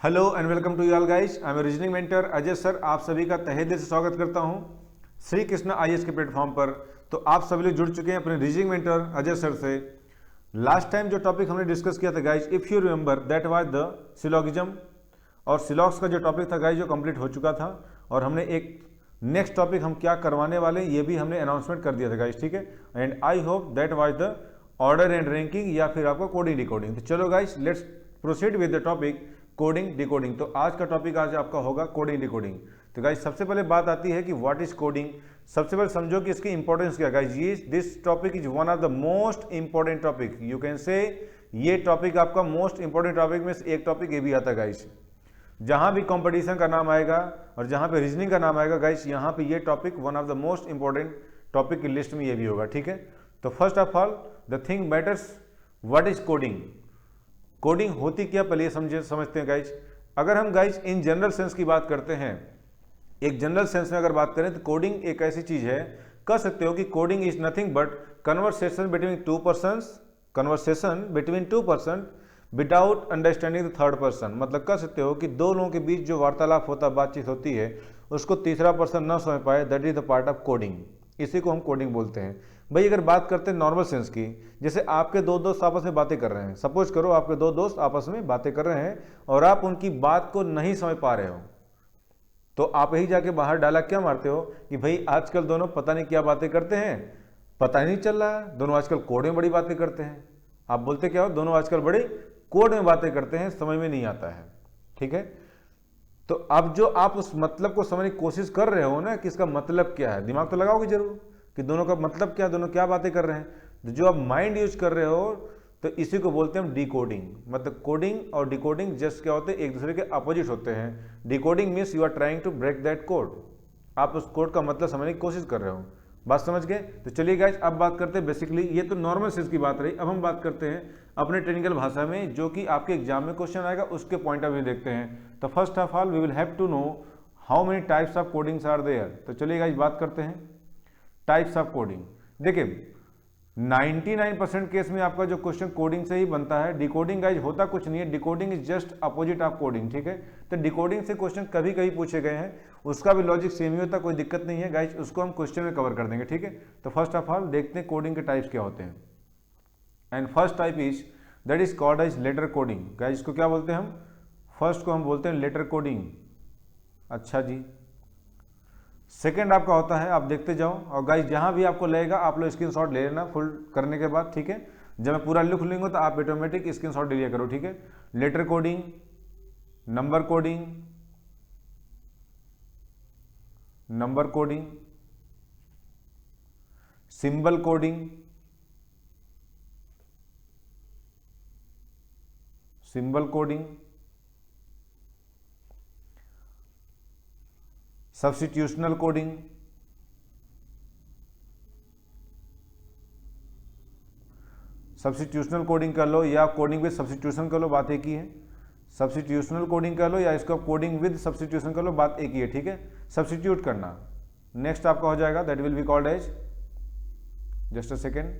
Hello and welcome to you all guys. I am reasoning mentor Ajay sir. आप सभी का तहे दिल से स्वागत करता हूं श्री कृष्णा आईएएस के प्लेटफॉर्म पर। तो आप सभी लोग जुड़ चुके हैं अपने रीजनिंग मेंटर अजय सर से। लास्ट टाइम जो टॉपिक हमने डिस्कस किया था guys, if you remember, that was the syllogism. और सिलॉक्स का जो टॉपिक था गाइस जो कंप्लीट हो चुका था, और हमने एक नेक्स्ट टॉपिक हम क्या करवाने वाले ये भी हमने अनाउंसमेंट कर दिया था गाइस, ठीक है। And I hope that was the order and ranking या फिर आपका कोडिंग डिकोडिंग। तो चलो guys let's proceed with the topic coding decoding. तो आज का टॉपिक आज आपका होगा कोडिंग डिकोडिंग। तो गाइस सबसे पहले बात आती है कि व्हाट इज कोडिंग। सबसे पहले समझो कि इसकी इंपॉर्टेंस क्या है गाइस। ये this topic is one of the most important topic, you can say ये टॉपिक आपका मोस्ट इंपॉर्टेंट टॉपिक में से एक टॉपिक ये भी आता है गाइस। जहां भी कंपटीशन का नाम आएगा और जहां पे रीजनिंग का नाम आएगा गाइस, यहाँ पे ये topic one of the most important topic की लिस्ट में ये भी होगा, ठीक है। तो first of all the thing matters, what is coding. Coding होती क्या पहले समझते हैं गाइज। अगर हम गाइज इन जनरल सेंस की बात करते हैं, एक जनरल सेंस में अगर बात करें तो कोडिंग एक ऐसी चीज है, कह सकते हो कि coding is nothing but conversation between two person without understanding the third person. मतलब कह सकते हो कि दो लोगों के बीच जो वार्तालाप होता है, बातचीत होती है, उसको तीसरा पर्सन ना समझ पाए, that is the part of coding. इसी को हम कोडिंग बोलते हैं भाई। अगर बात करते हैं नॉर्मल सेंस की, जैसे आपके दो दोस्त आपस में बातें कर रहे हैं, सपोज करो आपके दो दोस्त आपस में बातें कर रहे हैं और आप उनकी बात को नहीं समझ पा रहे हो, तो आप यही जाके बाहर डायलॉग क्या मारते हो कि भाई आजकल दोनों पता नहीं क्या बातें करते हैं, पता ही नहीं चल रहा है, दोनों आजकल कोड में बड़ी बातें करते हैं। आप बोलते क्या हो, दोनों आजकल बड़ी कोड में बातें करते हैं, समझ में नहीं आता है, ठीक है। तो अब जो आप उस मतलब को समझने की कोशिश कर रहे हो ना कि इसका मतलब क्या है, दिमाग तो लगाओगे जरूर कि दोनों का मतलब क्या, दोनों क्या बातें कर रहे हैं। तो जो आप माइंड यूज कर रहे हो तो इसी को बोलते हैं हम डिकोडिंग। मतलब कोडिंग और डिकोडिंग जस्ट क्या होते हैं, एक दूसरे के अपोजिट होते हैं। Decoding means you are trying to break that code, आप उस कोड का मतलब समझने की कोशिश कर रहे हो। बात समझ गए। तो चलिए गाइस अब बात करते हैं, बेसिकली ये तो नॉर्मल सेंस की बात रही। अब हम बात करते हैं अपने टेक्निकल भाषा में, जो कि आपके एग्जाम में क्वेश्चन आएगा, उसके पॉइंट ऑफ व्यू देखते हैं। तो first of all we will have to know how many types of codings are there. तो चलिए गाइस बात करते हैं टाइप्स ऑफ कोडिंग। देखिए 99% केस में आपका जो क्वेश्चन कोडिंग से ही बनता है। डिकोडिंग गाइज होता कुछ नहीं है, decoding is just opposite of coding, ठीक है। तो डिकोडिंग से क्वेश्चन कभी कभी पूछे गए हैं, उसका भी लॉजिक सेम ही होता, कोई दिक्कत नहीं है गाइज, उसको हम क्वेश्चन में कवर कर देंगे, ठीक है। तो फर्स्ट ऑफ ऑल देखते हैं कोडिंग के टाइप्स क्या होते हैं। And first type is that is called as letter coding. Guys इसको क्या बोलते हैं हम, फर्स्ट को हम बोलते हैं लेटर कोडिंग। अच्छा जी। सेकेंड आपका होता है, आप देखते जाओ, और गाइस जहां भी आपको लगेगा आप लोग स्क्रीनशॉट ले लेना फुल करने के बाद, ठीक है। जब मैं पूरा लिख लूंगा तो आप ऑटोमेटिक स्क्रीनशॉट ले लिया करो, ठीक है। Letter coding, number coding, number coding, symbol coding, symbol coding, substitutional coding, substitutional coding कर लो या कोडिंग विद सब्स्टिट्यूशन कर लो, बात एक ही है। सब्स्टिट्यूशनल कोडिंग कर लो या इसको कोडिंग विद सब्स्टिट्यूशन कर लो, बात एक ही है, ठीक है। सब्स्टिट्यूट करना नेक्स्ट आपका हो जाएगा, that will be called as, just a second,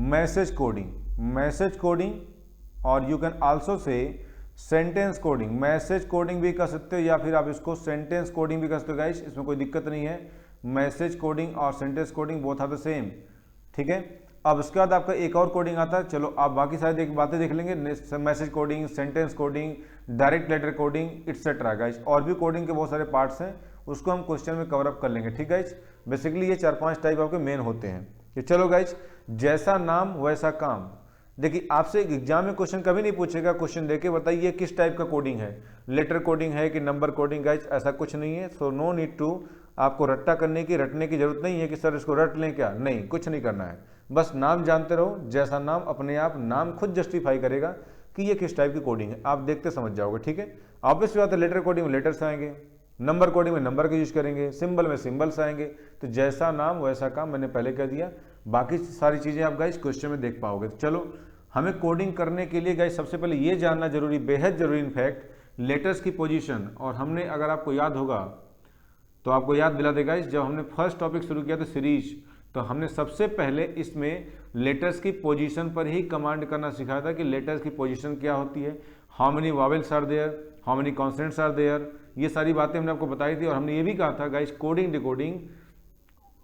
message coding. Message coding और you can also say sentence coding. Message coding भी कर सकते हो या फिर आप इसको सेंटेंस कोडिंग भी कर सकते हो गाइस, इसमें कोई दिक्कत नहीं है। मैसेज कोडिंग और sentence coding both are the same, ठीक है। अब उसके बाद आपका एक और कोडिंग आता है, चलो आप बाकी सारी बातें देख लेंगे, message coding, sentence coding, direct letter coding etcetera guys. और भी कोडिंग के बहुत सारे पार्ट्स हैं, उसको हम क्वेश्चन में कवर अप कर लेंगे, ठीक गाइस। बेसिकली ये 4-5 टाइप आपके मेन होते हैं। कि चलो गाइस, जैसा नाम वैसा काम। देखिए आपसे एग्जाम में क्वेश्चन कभी नहीं पूछेगा, क्वेश्चन देके बताइए किस टाइप का कोडिंग है, लेटर कोडिंग है कि नंबर कोडिंग, गाइस ऐसा कुछ नहीं है। सो नो नीड टू आपको रट्टा करने की, रटने की जरूरत नहीं है कि सर इसको रट लें, क्या नहीं, कुछ नहीं करना है। बस नाम जानते रहो, जैसा नाम अपने आप नाम खुद जस्टिफाई करेगा कि ये किस टाइप की कोडिंग है, आप देखते समझ जाओगे, ठीक है। ऑब्वियस बात है, लेटर कोडिंग में लेटर्स आएंगे, नंबर कोडिंग में नंबर का यूज करेंगे, सिंबल में सिंबल्स आएंगे। तो जैसा नाम वैसा काम, मैंने पहले कह दिया। बाकी सारी चीजें आप गाइस क्वेश्चन में देख पाओगे। तो चलो हमें कोडिंग करने के लिए गाइस सबसे पहले ये जानना जरूरी, बेहद जरूरी इनफैक्ट, लेटर्स की पोजीशन। और हमने, अगर आपको याद होगा तो आपको याद दिला देगा, जब हमने फर्स्ट टॉपिक शुरू किया था सीरीज, तो हमने सबसे पहले इसमें लेटर्स की पोजीशन पर ही कमांड करना सिखाया था कि लेटर्स की पोजीशन क्या होती है, how many vowels are there, how many consonants are there, ये सारी बातें हमने आपको बताई थी। और हमने ये भी कहा था गाइस कोडिंग, डिकोडिंग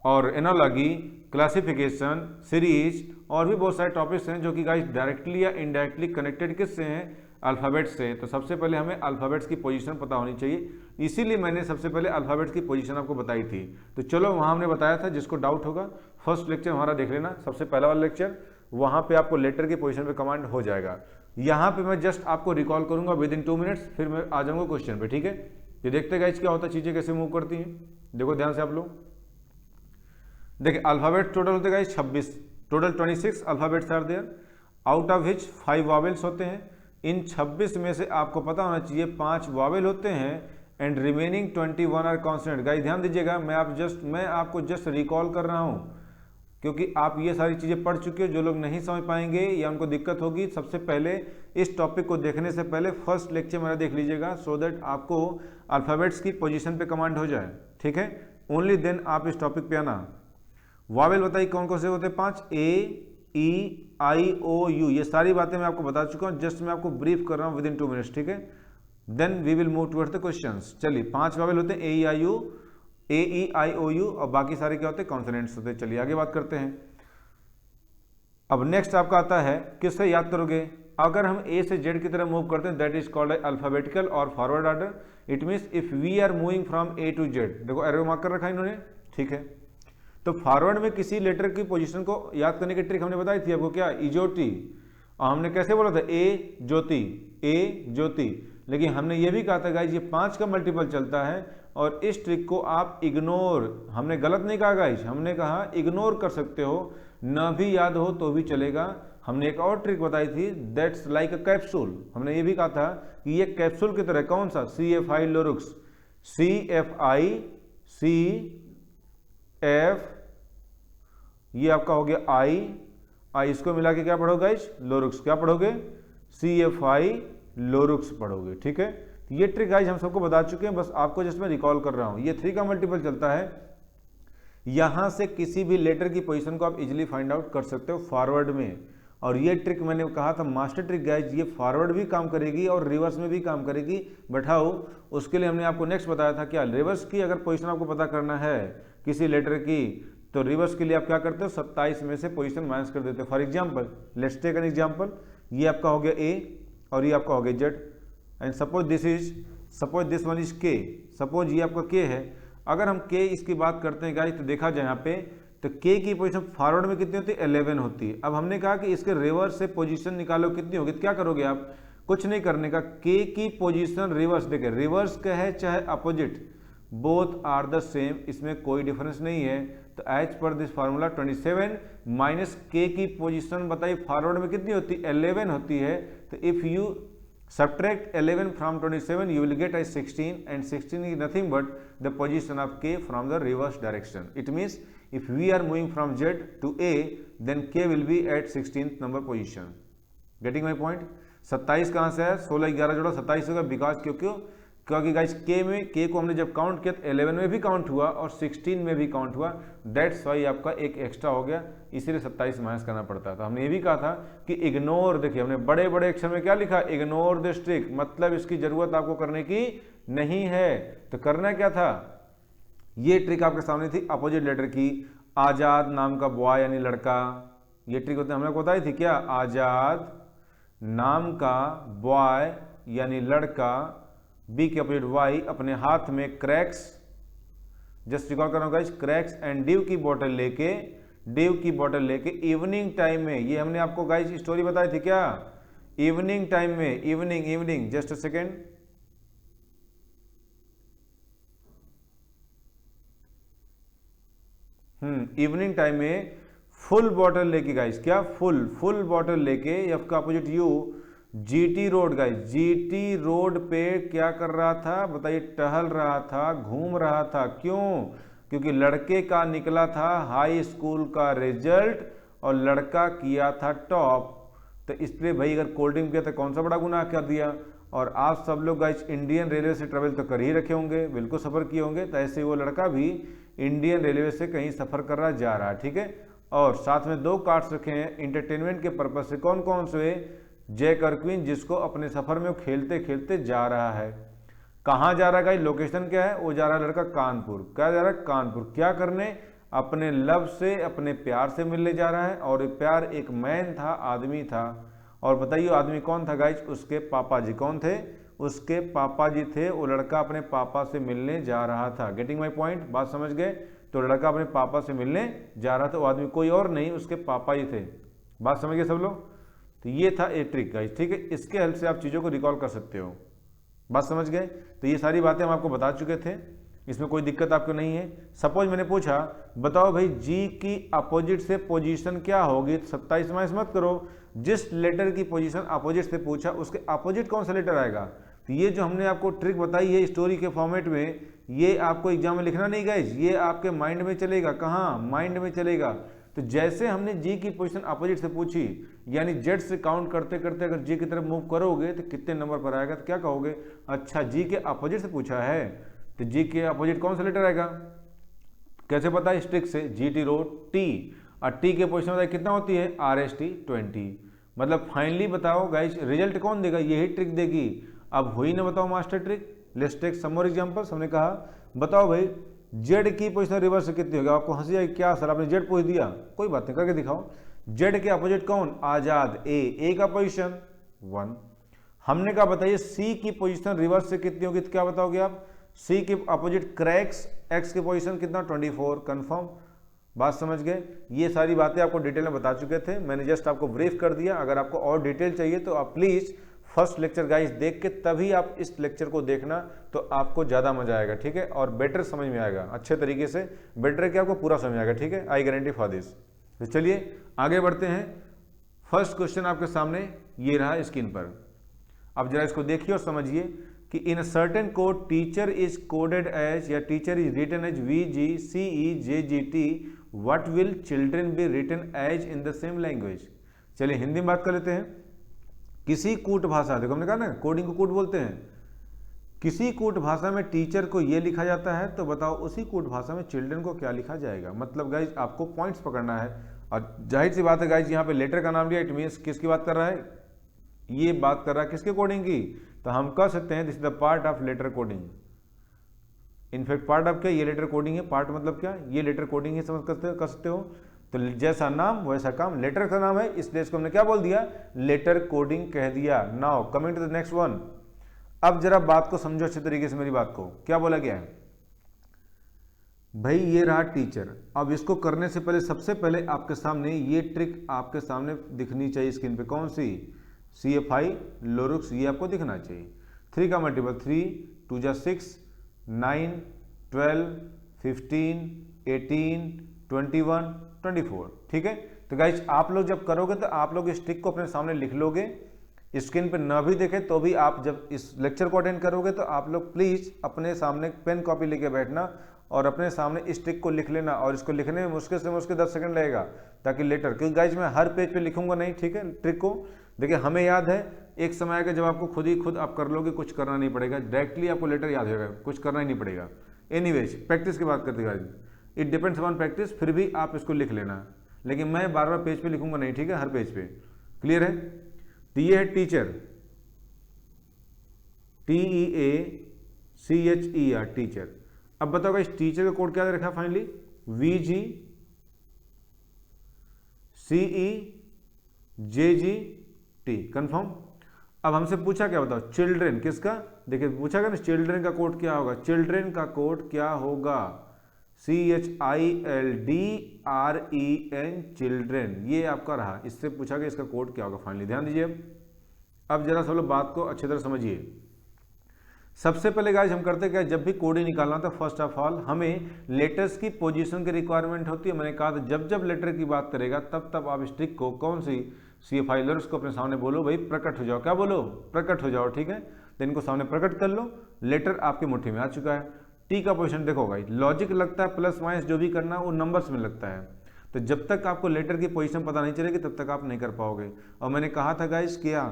और एनालॉजी, क्लासिफिकेशन, सीरीज और भी बहुत सारे टॉपिक्स हैं जो कि गाइस डायरेक्टली या इनडायरेक्टली कनेक्टेड किससे हैं, अल्फ़ाबेट्स से। तो सबसे पहले हमें अल्फ़ाबेट्स की पोजीशन पता होनी चाहिए, इसीलिए मैंने सबसे पहले अल्फ़ाबेट्स की पोजीशन आपको बताई थी। तो चलो वहाँ हमने बताया था, जिसको डाउट होगा फर्स्ट लेक्चर हमारा देख लेना, सबसे पहला वाला लेक्चर, वहाँ पे आपको लेटर की पोजीशन पे कमांड हो जाएगा। यहाँ पे मैं जस्ट आपको रिकॉल करूँगा विद इन 2 मिनट्स, फिर मैं आ जाऊँगा क्वेश्चन पे, ठीक है। ये देखते गाइस क्या होता है, चीज़ें कैसे मूव करती हैं, देखो ध्यान से आप लोग। देखिए अल्फ़ाबेट टोटल होते guys 26, total 26 alphabets are there, out of which 5 vowels होते हैं। इन 26 में से आपको पता होना चाहिए 5 वावेल होते हैं and remaining 21 are consonant. Guys ध्यान दीजिएगा, मैं आपको जस्ट रिकॉल कर रहा हूँ, क्योंकि आप ये सारी चीज़ें पढ़ चुके हो। जो लोग नहीं समझ पाएंगे या उनको दिक्कत होगी, सबसे पहले इस टॉपिक को देखने से पहले फर्स्ट लेक्चर मेरा देख लीजिएगा, सो दैट आपको अल्फ़ाबेट्स की पोजीशन पे कमांड हो जाए, ठीक है। ओनली देन आप इस टॉपिक पे आना। वावेल बताइए कौन कौन से होते हैं, 5, ए, ई, आई, ओ, यू, ये सारी बातें मैं आपको बता चुका हूँ, जस्ट मैं आपको ब्रीफ कर रहा हूँ विद इन 2 मिनट्स, ठीक है। Then we will move towards the questions. चलिए 5 वावेल होते हैं, ए, ई, आई, you, A, E, I, O, you, और बाकी सारे क्या होते हैं, कॉन्सोनेंट्स होते हैं। चलिए आगे बात करते हैं। अब नेक्स्ट आपका आता है, किससे याद करोगे, अगर हम ए से जेड की तरफ मूव करते हैं, दैट इज कॉल्ड अल्फाबेटिकल और forward order. It means if we are moving from A to Z, देखो एरो मार्क कर रखा है इन्होंने, ठीक है। तो फॉरवर्ड में किसी लेटर की पोजीशन को याद करने की ट्रिक हमने बताई थी आपको, क्या, इजोटी। और हमने कैसे बोला था, ए ज्योति, ए ज्योति। लेकिन हमने ये भी कहा था गाइज ये 5 का मल्टीपल चलता है, और इस ट्रिक को आप इग्नोर, हमने गलत नहीं कहा गाइज, हमने कहा इग्नोर कर सकते हो, न भी याद हो तो भी चलेगा। हमने एक और ट्रिक बताई थी, दैट्स लाइक अ कैप्सूल। हमने ये भी कहा था कि ये कैप्सूल की तरह, कौन सा, CFI लोरुक्स, CFI, CF, ये आपका हो गया आई, इसको मिला के क्या पढ़ोगे गाइस, लोरुक्स। क्या पढ़ोगे, CFI लोरुक्स पढ़ोगे, ठीक है। तो ये ट्रिक गाइस हम सबको बता चुके हैं, बस आपको जस्ट मैं रिकॉल कर रहा हूं। ये 3 का मल्टीपल चलता है, यहां से किसी भी लेटर की पोजीशन को आप इजीली फाइंड आउट कर सकते हो फॉरवर्ड में। और ये ट्रिक मैंने कहा था मास्टर ट्रिक गाइज, ये फॉरवर्ड भी काम करेगी और रिवर्स में भी काम करेगी। बट हाउ, उसके लिए हमने आपको नेक्स्ट बताया था क्या, रिवर्स की अगर पोजीशन आपको पता करना है किसी लेटर की, तो रिवर्स के लिए आप क्या करते हो, 27 में से पोजीशन माइनस कर देते हो। For example, let's take an example, ये आपका हो गया ए और ये आपका हो गया Z, and suppose this one is के, सपोज ये आपका के है। अगर हम के इसकी बात करते हैं गाइस, तो देखा जाए यहाँ पे, तो के की पोजीशन फॉरवर्ड में कितनी होती है, 11 होती है। अब हमने कहा कि इसके रिवर्स से पोजीशन निकालो, कितनी होगी, तो क्या करोगे आप, कुछ नहीं करने का, के की पोजीशन रिवर्स, देखिए रिवर्स का है चाहे opposite, both are the same, इसमें कोई डिफरेंस नहीं है। तो as per this formula 27 minus के की पोजीशन बताइए फॉरवर्ड में कितनी होती है, 11 होती है। तो if you subtract 11 from 27 you will get as 16, and 16 is nothing but the position of k from the reverse direction. It means if we are moving from z to a, then k will be at 16th number position. Getting my point? 27 कहाँ से है, 16 11 जोड़ा 27 होगा, because क्योंकि guys के को हमने जब काउंट किया तो 11 में भी काउंट हुआ और 16 में भी काउंट हुआ, दैट्स वाई आपका एक एक्स्ट्रा हो गया, इसीलिए 27 माइनस करना पड़ता था। हमने ये भी कहा था कि इग्नोर, देखिए हमने बड़े बड़े अक्षर में क्या लिखा, इग्नोर दिस ट्रिक, मतलब इसकी जरूरत आपको करने की नहीं है। तो करना क्या था, ये ट्रिक आपके सामने थी अपोजिट लेटर की। आजाद नाम का बॉय यानी लड़का, ये ट्रिक होती है, हमने आपको बताई थी क्या, आजाद नाम का बॉय यानी लड़का, बी के अपोजिट वाई, अपने हाथ में क्रैक्स, जस्ट रिकॉल कर रहा हूं गाइस, क्रैक्स एंड ड्यू की बोतल लेके इवनिंग टाइम में, ये हमने आपको गाइस स्टोरी बताई थी क्या, इवनिंग टाइम में, evening, just a second, evening time में फुल बॉटल लेके गाइस, क्या, फुल बॉटल लेके, एफ का opposite you, GT road guys, GT road पे क्या कर रहा था बताइए, टहल रहा था, घूम रहा था। क्यों, क्योंकि लड़के का निकला था हाई स्कूल का रिजल्ट और लड़का किया था टॉप। तो इसलिए भाई अगर कोल्ड ड्रिंक पिया तो कौन सा बड़ा गुनाह कर दिया। और आप सब लोग गाइस इंडियन रेलवे से ट्रेवल तो कर ही रखे होंगे, बिल्कुल सफ़र किए होंगे, तो ऐसे वो लड़का भी इंडियन रेलवे से कहीं सफ़र कर रहा जा रहा है, ठीक है। और साथ में 2 कार्ड्स रखे हैं इंटरटेनमेंट के पर्पज से। कौन कौन से? जैक और क्वीन, जिसको अपने सफर में वो खेलते खेलते जा रहा है। कहाँ जा रहा है? लोकेशन क्या है? वो जा रहा है लड़का कानपुर। क्या जा रहा है? कानपुर। क्या करने? अपने लव से, अपने प्यार से मिलने जा रहा है। और प्यार एक मैन था, आदमी था। और बताइए आदमी कौन था गाइज? उसके पापा जी। कौन थे? उसके पापा जी थे। वो लड़का अपने पापा से मिलने जा रहा था। Getting my point? बात समझ गए? तो लड़का अपने पापा से मिलने जा रहा था, वो आदमी कोई और नहीं, उसके पापा ही थे। बात समझ गए सब लोग? तो ये था ए ट्रिक गाइज, ठीक है। इसके हेल्प से आप चीज़ों को रिकॉल कर सकते हो। बात समझ गए? तो ये सारी बातें हम आपको बता चुके थे, इसमें कोई दिक्कत आपको नहीं है। सपोज मैंने पूछा बताओ भाई जी की अपोजिट से पोजीशन क्या होगी, 27 माइनस मत करो, जिस लेटर की पोजीशन अपोजिट से पूछा उसके अपोजिट कौन सा लेटर आएगा। तो ये जो हमने आपको ट्रिक बताई है स्टोरी के फॉर्मेट में, ये आपको एग्जाम में लिखना नहीं गाइज, ये आपके माइंड में चलेगा। कहाँ? माइंड में चलेगा। तो जैसे हमने जी की पोजीशन अपोजिट से पूछी, यानी जेड से काउंट करते करते अगर जी की तरफ मूव करोगे तो कितने नंबर पर आएगा, तो क्या कहोगे? अच्छा जी के अपोजिट से पूछा है, तो जी के अपोजिट कौन सा लेटर आएगा? कैसे पता है? इस ट्रिक से। जी टी रो टी, और टी के पोजीशन बताइए कितना होती है? R S T 20। मतलब फाइनली बताओ गाइज रिजल्ट कौन देगा? यही ट्रिक देगी। अब हुई ना बताओ master trick. Let's take some more examples. हमने कहा बताओ भाई जेड की पोजीशन रिवर्स से कितनी होगी? आपको हंसी आएगी, क्या सर आपने जेड पूछ दिया, कोई बात नहीं, करके दिखाओ। जेड के अपोजिट कौन? आजाद। ए का पोजीशन 1। हमने कहा बताइए सी की पोजीशन रिवर्स से कितनी होगी, तो क्या बताओगे आप? सी के अपोजिट क्रैक्स, एक्स की पोजीशन कितना? 24। कंफर्म? बात समझ गए? ये सारी बातें आपको डिटेल में बता चुके थे, मैंने जस्ट आपको ब्रीफ कर दिया। अगर आपको और डिटेल चाहिए तो आप प्लीज फर्स्ट लेक्चर गाइस देख के तभी आप इस लेक्चर को देखना, तो आपको ज़्यादा मजा आएगा, ठीक है, और बेटर समझ में आएगा अच्छे तरीके से। बेटर है कि आपको पूरा समझ आएगा, ठीक है, आई गारंटी फॉर दिस। तो चलिए आगे बढ़ते हैं। फर्स्ट क्वेश्चन आपके सामने ये रहा स्क्रीन पर। अब जरा इसको देखिए और समझिए कि in a certain code teacher is coded as, या teacher is written as VGCEJGT, what will children be written as in the same language. चलिए हिंदी में बात कर लेते हैं। किसी कूट भाषा, देखो हमने कहा ना कोडिंग को कूट बोलते हैं, किसी कूट भाषा में टीचर को ये लिखा जाता है, तो बताओ उसी कूट भाषा में चिल्ड्रन को क्या लिखा जाएगा। मतलब गाइज आपको पॉइंट्स पकड़ना है, और जाहिर सी बात है गाइज यहाँ पे लेटर का नाम लिया, इट मीन्स किसकी बात कर रहा है? ये बात कर रहा है किसके कोडिंग की? तो हम कह सकते हैं this is the part of letter coding. In fact part of क्या? ये लेटर कोडिंग है। पार्ट मतलब क्या? ये लेटर कोडिंग ही समझ कर सकते हो। तो जैसा नाम वैसा काम, लेटर का नाम है इसलिए इसको हमने क्या बोल दिया? लेटर कोडिंग कह दिया। Now coming to the next one. अब जरा बात को समझो अच्छे तरीके से, मेरी बात को क्या बोला गया है भाई। ये रहा टीचर। अब इसको करने से पहले सबसे पहले आपके सामने ये ट्रिक आपके सामने दिखनी चाहिए स्क्रीन पे। कौन सी? CFI लोरुक्स, ये आपको दिखना चाहिए। 3 का मल्टीपल 3, 2 जा 6, 9, 12, 15, 18, 21, 24, ठीक है। तो गाइज आप लोग जब करोगे तो आप लोग इस ट्रिक को अपने सामने लिख लोगे, स्क्रीन पे ना भी देखे तो भी आप जब इस लेक्चर को अटेंड करोगे तो आप लोग प्लीज अपने सामने पेन कॉपी लेके बैठना और अपने सामने इस ट्रिक को लिख लेना। और इसको लिखने में मुश्किल से मुश्किल 10 सेकंड लगेगा, ताकि लेटर, क्योंकि गाइज मैं हर पेज पे लिखूंगा नहीं, ठीक है। ट्रिक को देखिए, हमें याद है एक समय आएगा जब आपको खुद आप कर लोगे, कुछ करना नहीं पड़ेगा, डायरेक्टली आपको लेटर याद होगा, कुछ करना ही नहीं पड़ेगा। एनीवेज प्रैक्टिस की बात करते guys, it depends on practice, फिर भी आप इसको लिख लेना, लेकिन मैं बार बार पेज पे लिखूंगा नहीं, ठीक है, हर पेज पे। क्लियर है? तो ये है टीचर, TEACHER, टीचर। अब बताओ इस टीचर का कोड क्या रखा फाइनली? VGCEJGT, confirm. अब हमसे पूछा क्या, बताओ चिल्ड्रेन किसका? देखिए पूछा गया ना चिल्ड्रेन का कोड क्या होगा। चिल्ड्रेन का कोड क्या होगा? CHILDREN, चिल्ड्रेन, ये आपका रहा। इससे पूछा गया इसका कोड क्या होगा फाइनली। ध्यान दीजिए। अब जरा सब लोग बात को अच्छी तरह समझिए। सबसे पहले गाइस हम करते क्या, जब भी कोडिंग निकालना था फर्स्ट ऑफ ऑल हमें लेटर्स की पोजीशन की रिक्वायरमेंट होती है। मैंने कहा था जब जब लेटर की बात करेगा तब तब आप इस ट्रिक को, कौन सी, CFI लेटर्स को अपने सामने बोलो, भाई प्रकट हो जाओ। क्या बोलो? प्रकट हो जाओ, ठीक है। तो इनको सामने प्रकट कर लो, लेटर आपकी मुट्ठी में आ चुका है। टी का पोजीशन देखो गाइस, लॉजिक लगता है प्लस माइनस जो भी करना वो नंबर्स में लगता है। तो जब तक आपको लेटर की पोजीशन पता नहीं चलेगी तब तक आप नहीं कर पाओगे। और मैंने कहा था गाइस क्या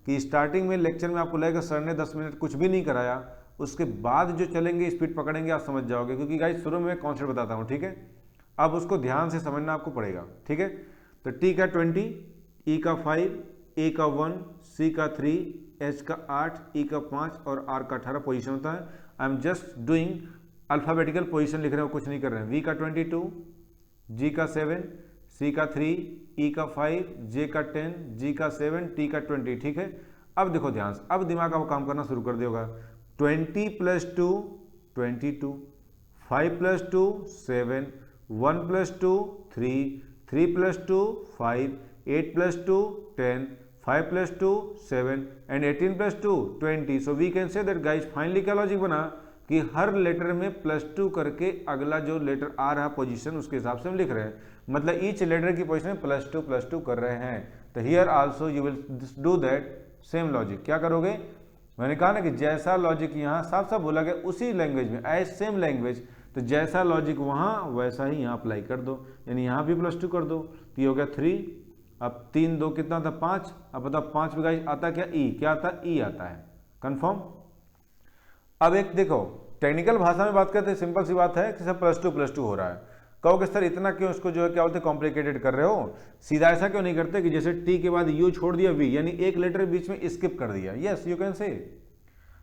कि स्टार्टिंग में लेक्चर में आपको लगेगा सर ने 10 मिनट कुछ भी नहीं कराया, उसके बाद जो चलेंगे स्पीड पकड़ेंगे आप समझ जाओगे, क्योंकि गाइस शुरू में मैं कॉन्सेप्ट बताता हूँ, ठीक है। अब उसको ध्यान से समझना आपको पड़ेगा, ठीक है। तो टी का 20, ई का 5, ए का 1, सी का 3, एच का 8, ई का 5 और आर का 18 पोजीशन होता है। I am just doing alphabetical position लिख रहे हो, कुछ नहीं कर रहे हैं। वी का 22, जी का 7, सी का 3, ई का 5, जे का 10, जी का 7, टी का 20, ठीक है। अब देखो ध्यान से, अब दिमाग अब काम करना शुरू कर देगा। 20 + 2 22, 5 + 2 7, 1 + 2 3, 3 + 2 5, 8 + 2 10, 5 + 2 7 and 18 + 2 20. So we can say that guys, finally क्या लॉजिक बना कि हर लेटर में +2 करके अगला जो लेटर आ रहा पोजीशन उसके हिसाब से हम लिख रहे हैं, मतलब ईच लेटर की पोजीशन में +2 कर रहे हैं। तो here also you will do that same logic. क्या करोगे, मैंने कहा ना कि जैसा लॉजिक यहाँ साफ साफ बोला गया उसी लैंग्वेज में, एज सेम लैंग्वेज, तो जैसा लॉजिक वहाँ वैसा ही यहाँ अप्लाई कर दो, यानी यहाँ भी +2 कर दो। तो ये हो गया 3, अब 3 2 कितना था 5, अब बताओ 5 में गाइस आता क्या, ई, क्या आता है, ई आता है, कंफर्म। अब एक देखो टेक्निकल भाषा में बात करते हैं, सिंपल सी बात है कि सब +2 हो रहा है। कहोगे सर इतना क्यों इसको जो है क्या बोलते हैं कॉम्प्लिकेटेड कर रहे हो, सीधा ऐसा क्यों नहीं करते कि जैसे टी के बाद यू छोड़ दिया वी, यानी एक लेटर बीच में स्किप कर दिया, यस यू कैन से।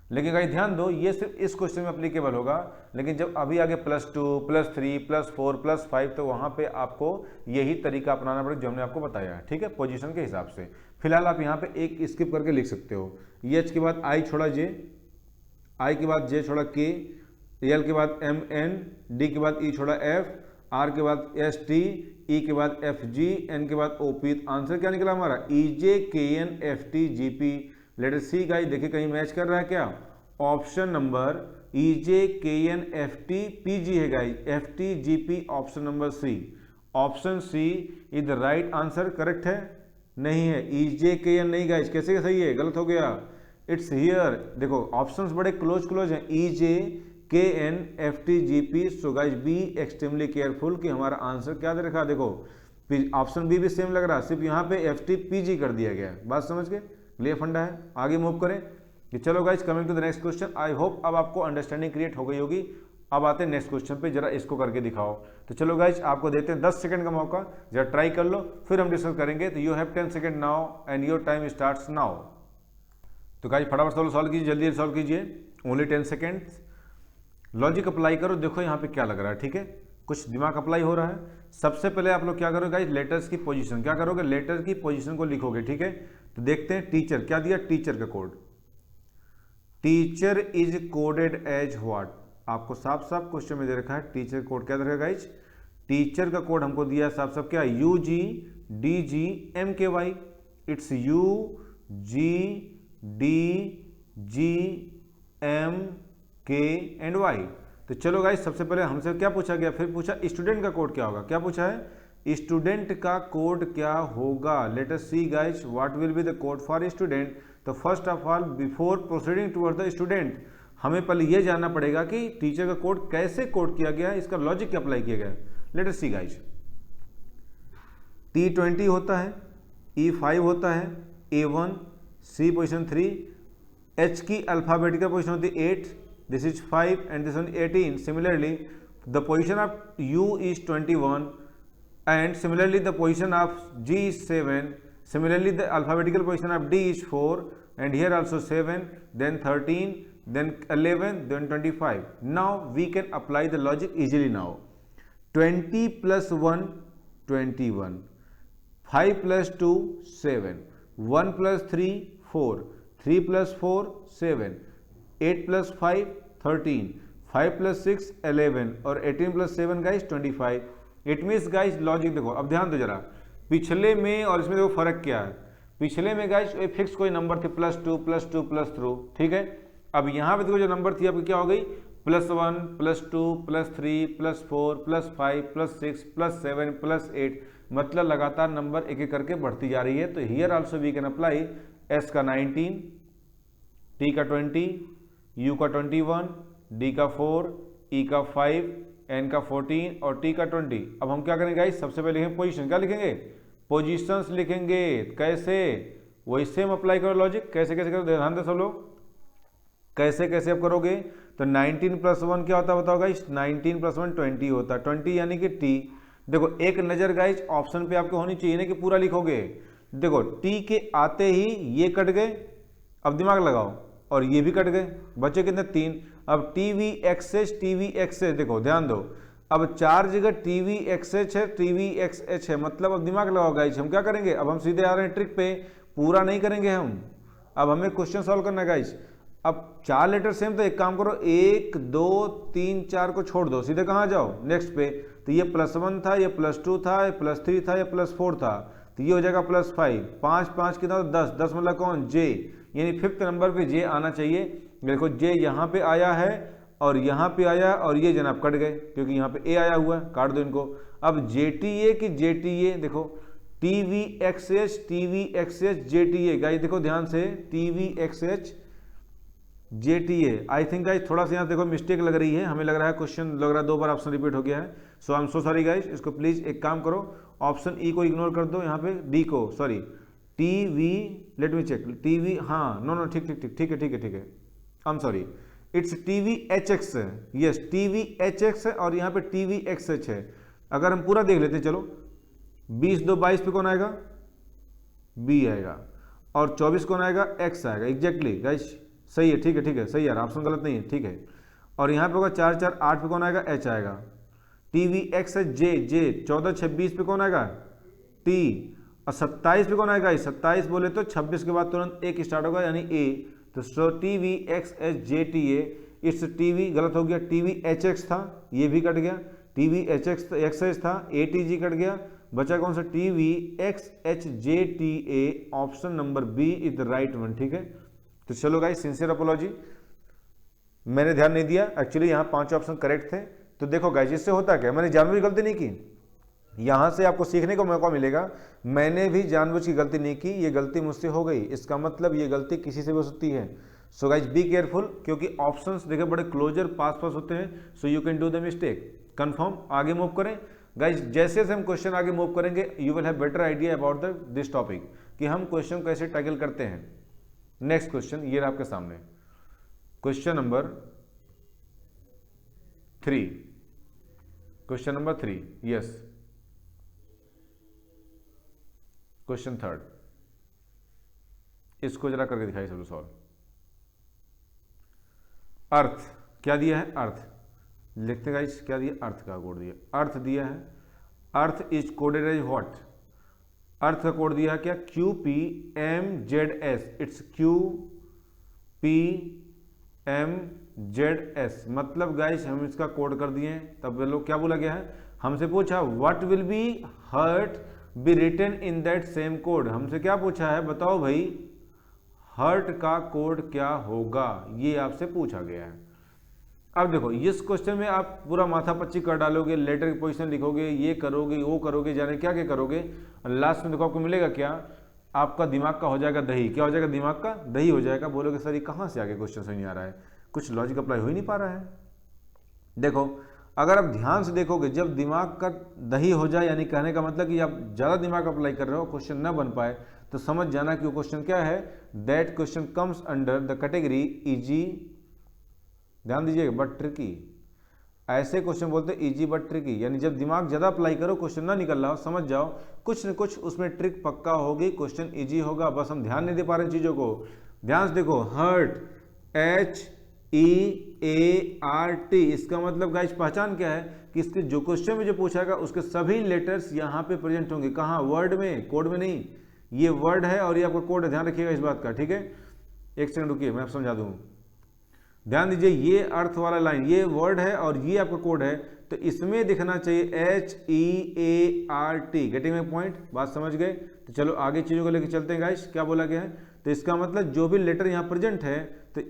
लेकिन गाइस ध्यान दो, ये सिर्फ इस क्वेश्चन में अप्लीकेबल होगा, लेकिन जब अभी आगे +2 +3 +4 +5 तो वहां पे आपको यही तरीका अपनाना पड़ेगा जो हमने आपको बताया है, ठीक है, पोजीशन के हिसाब से। फिलहाल आप यहाँ पे एक स्किप करके लिख सकते हो, एच के बाद आई छोड़ा जे, आई के बाद जे छोड़ा के, एल के बाद एम एन, डी के बाद ई छोड़ा एफ, आर के बाद एस टी, ई के बाद एफ जी, एन के बाद ओ पी। आंसर क्या निकला हमारा, E J K N F T G P. Letter C guys देखिए कहीं मैच कर रहा है क्या, option number E J K N F T P G है guys, F T G P option number C. Option C is the right answer, correct है, नहीं है, ई जे के एन नहीं गाइस, कैसे सही है, गलत हो गया, इट्स हियर। देखो ऑप्शंस बड़े क्लोज हैं, E J K N F T G P. So guys be extremely careful कि हमारा आंसर क्या दे रखा, देखो ऑप्शन बी भी सेम लग रहा है, सिर्फ यहाँ पे एफ टी पी जी कर दिया गया है, बात समझ के, क्लियर फंडा है। आगे मूव करें कि चलो guys coming to the next question. I hope अब आपको अंडरस्टैंडिंग क्रिएट हो गई होगी। अब आते हैं नेक्स्ट क्वेश्चन पे, जरा इसको करके दिखाओ। तो चलो गाइज आपको देते हैं 10 सेकंड का मौका, जरा ट्राई कर लो, फिर हम डिस्कस करेंगे। तो you have 10 second now and your time starts now. तो गाइज फटाफट सॉल्व कीजिए, जल्दी सॉल्व कीजिए, ओनली 10 सेकेंड्स। लॉजिक अप्लाई करो, देखो यहाँ पे क्या लग रहा है, ठीक है, कुछ दिमाग अप्लाई हो रहा है। सबसे पहले आप लोग क्या करोगे गाइस, लेटर्स की पोजीशन, क्या करोगे, लेटर की पोजीशन को लिखोगे, ठीक है। तो देखते हैं टीचर क्या दिया, टीचर का code, teacher is coded as what, आपको साफ साफ क्वेश्चन में दे रखा है टीचर कोड क्या दे रखा है गाइस, टीचर का कोड हमको दिया साफ साफ क्या, U G D G M K Y, it's U G D G M K and Y. तो चलो गाइस सबसे पहले हमसे क्या पूछा गया, फिर पूछा स्टूडेंट का कोड क्या होगा, क्या पूछा है, स्टूडेंट का कोड क्या होगा। Let us see guys what will be the code for student. तो first of all before proceeding toward the student, हमें पहले यह जानना पड़ेगा कि टीचर का कोड कैसे कोड किया गया है, इसका लॉजिक क्या अप्लाई किया गया है। Late us see guys, T20 होता है, E5 होता है, A1, C पोजिशन 3, H की अल्फाबेटिकल पोजिशन होती है 8, this is 5 and this one 18. Similarly the position of U is 21 and similarly the position of G is 7, similarly the alphabetical position of D is 4 and here also 7, then 13, then 11, then 25. Now we can apply the logic easily now. 20 plus 1 21, 5 plus 2 7, 1 plus 3 4, 3 plus 4 7, 8 plus 5 13, 5 plus 6 11 और 18 plus 7 guys 25। It means guys logic देखो, अब ध्यान दो जरा, पिछले में और इसमें देखो फर्क क्या है। पिछले में गाइस फिक्स कोई नंबर थे +2 +2 +3, ठीक है। अब यहाँ पे देखो जो नंबर थी आपकी क्या हो गई, +1 +2 +3 +4 +5 +6 +7 +8, मतलब लगातार नंबर एक एक करके बढ़ती जा रही है। तो here also we can apply S का 19, टी का 20, यू का 21, डी का 4, ई का 5, एन का 14 और टी का 20। अब हम क्या करेंगे गाइस, सबसे पहले लिखेंगे पोजीशन, क्या लिखेंगे, पोजीशंस लिखेंगे। कैसे, वैसे हम अप्लाई करो लॉजिक, कैसे कैसे करो, ध्यान दे सब लोग, कैसे कैसे आप करोगे। तो 19 + 1 क्या होता है बताओ गाइस, 19 + 1 20 होता है, 20 यानी कि टी, देखो एक नजर गाइज ऑप्शन पे आपको होनी चाहिए ना कि पूरा लिखोगे। देखो टी के आते ही ये कट गए, अब दिमाग लगाओ, और ये भी कट गए, बचे कितने 3। अब टीवी एक्सएच टीवी एक्सएच, देखो ध्यान दो, अब 4 जगह टीवी एक्सएच है, टीवी एक्सएच है, मतलब अब दिमाग लगाओ गाइज हम क्या करेंगे, अब हम सीधे आ रहे हैं ट्रिक पे, पूरा नहीं करेंगे हम, अब हमें क्वेश्चन सॉल्व करना है गाइज। अब 4 लेटर सेम, तो एक काम करो 1 2 3 4 को छोड़ दो, सीधे कहाँ जाओ नेक्स्ट पे। तो ये +1 था, ये +2 था, ये +3 था, ये +4 था, तो ये हो जाएगा +5, 5 5 कितना 10, 10 मतलब कौन जे, यानी 5th नंबर पे जे आना चाहिए। देखो जे यहाँ पे आया है और यहाँ पे आया, और ये जनाब कट गए क्योंकि यहाँ पे ए आया हुआ है, काट दो इनको। अब जेटीए की जेटीए, देखो TV XH TV XH JTA, guys देखो ध्यान से, TV XH JTA. I think guys थोड़ा सा यहाँ देखो मिस्टेक लग रही है, हमें लग रहा है क्वेश्चन लग रहा है 2 बार ऑप्शन रिपीट हो गया है, so I am so sorry guys. इसको प्लीज एक काम करो, ऑप्शन ई को इग्नोर कर दो, यहाँ पे डी को, sorry TV, let me check, TV, हाँ नो नो ठीक ठीक ठीक ठीक है ठीक है ठीक है, I am sorry, it's TV H X है, यस टीवी एच एक्स है, और यहाँ पे टीवी एक्स एच है। अगर हम पूरा देख लेते हैं, चलो 20 2 22 पे कौन आएगा, बी आएगा, और 24 कौन आएगा, एक्स आएगा, एग्जैक्टली गाइस सही है, ठीक है सही यार, ऑप्शन गलत नहीं है, ठीक है। और यहाँ पे होगा 4 4 8 पे कौन आएगा, एच आएगा, टीवी एक्स है जे जे, 14 26 पे कौन आएगा, टी, और 27 पे कौन आएगा, 27 बोले तो 26 के बाद तुरंत एक स्टार्ट होगा यानी ए, तो so TV X H J T A, it's TV, गलत हो गया, टीवी एच एक्स था, ये भी कट गया, TV H X X H था, ए टी जी कट गया, बचा कौन सा, TV X H J T A, option number B is the right one, ठीक है। तो चलो गाइस सिंसियर अपोलॉजी, मैंने ध्यान नहीं दिया, एक्चुअली यहाँ 5 ऑप्शन करेक्ट थे। तो देखो गाइस इससे होता क्या, मैंने जानबूझ की गलती नहीं की, यहाँ से आपको सीखने का मौका मिलेगा, मैंने भी जानबूझ की गलती नहीं की, ये गलती मुझसे हो गई, इसका मतलब ये गलती किसी से भी हो सकती है। सो गाइस बी केयरफुल, क्योंकि ऑप्शंस देखिए बड़े क्लोजर पास पास होते हैं, so you can do the mistake. Confirm, आगे मूव करें गाइस, जैसे जैसे हम क्वेश्चन आगे मूव करेंगे you will have better idea about this topic कि हम क्वेश्चन कैसे टैकल करते हैं। नेक्स्ट क्वेश्चन ये आपके सामने, question number 3, question number 3, yes question 3, इसको जरा करके दिखाइए सब सॉल्व। अर्थ क्या दिया है, अर्थ लिखते गाइस, क्या दिया, अर्थ का कोड दिया, अर्थ दिया है, earth is coded as what, earth का कोड दिया क्या, Q P M Z S, it's Q P M Z S, मतलब गाइस हम इसका कोड कर दिए, तब लोग क्या बोला गया है, हमसे पूछा what will be hurt be written in that same code, हमसे क्या पूछा है बताओ भाई, हर्ट का कोड क्या होगा, ये आपसे पूछा गया है। अब देखो इस क्वेश्चन में आप पूरा माथा पच्ची कर डालोगे, लेटर की पोजीशन लिखोगे, ये करोगे वो करोगे, जाने क्या क्या करोगे, लास्ट में देखो आपको मिलेगा क्या, आपका दिमाग का हो जाएगा दही, क्या हो जाएगा, दिमाग का दही हो जाएगा, बोलोगे सर ये कहाँ से आगे क्वेश्चन समझ नहीं आ रहा है, कुछ लॉजिक अप्लाई हो ही नहीं पा रहा है। देखो अगर आप ध्यान से देखोगे, जब दिमाग का दही हो जाए, यानी कहने का मतलब कि आप ज़्यादा दिमाग अप्लाई कर रहे हो, क्वेश्चन न बन पाए, तो समझ जाना कि वो क्वेश्चन क्या है, that question comes under the category easy, ध्यान दीजिएगा, बट ट्रिकी, ऐसे क्वेश्चन बोलते हैं इजी बट ट्रिकी, यानी जब दिमाग ज़्यादा अप्लाई करो, क्वेश्चन ना निकल रहा हो, समझ जाओ कुछ न कुछ उसमें ट्रिक पक्का होगी, क्वेश्चन इजी होगा, बस हम ध्यान नहीं दे पा रहे हैं चीज़ों को। ध्यान से देखो, hurt H E A R T, इसका मतलब गाइस पहचान क्या है कि इसके जो क्वेश्चन में जो पूछा गया उसके सभी लेटर्स यहाँ पे प्रेजेंट होंगे, कहाँ, वर्ड में, कोड में नहीं, ये वर्ड है और ये आपका कोड है, ध्यान रखिएगा इस बात का, ठीक है। एक सेकंड रुकिए मैं आप समझा दूँ, ध्यान दीजिए, ये अर्थ वाला लाइन ये वर्ड है और ये आपका कोड है, तो इसमें दिखना चाहिए H E A R T, getting my point, बात समझ गए। तो चलो आगे चीज़ों को लेकर चलते हैं गाइस, क्या बोला गया है, तो इसका मतलब जो भी लेटर यहाँ प्रेजेंट है, तो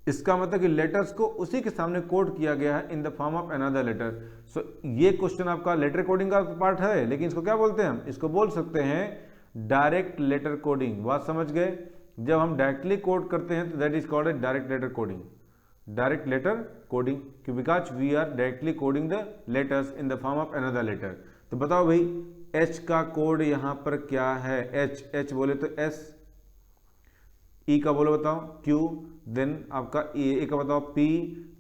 इसका मतलब कि लेटर्स को उसी के सामने कोड किया गया है in the form of another letter. So ये क्वेश्चन आपका लेटर कोडिंग का पार्ट है, लेकिन इसको क्या बोलते हैं हम, इसको बोल सकते हैं डायरेक्ट लेटर कोडिंग, बात समझ गए। जब हम डायरेक्टली कोड करते हैं तो that is called a direct letter coding, direct letter coding, because we are directly coding the letters in the form of another letter. तो बताओ भाई एच का कोड यहाँ पर क्या है, एच, एच बोले तो एस, ई का बोलो बताओ क्यू, देन आपका ए का बताओ पी,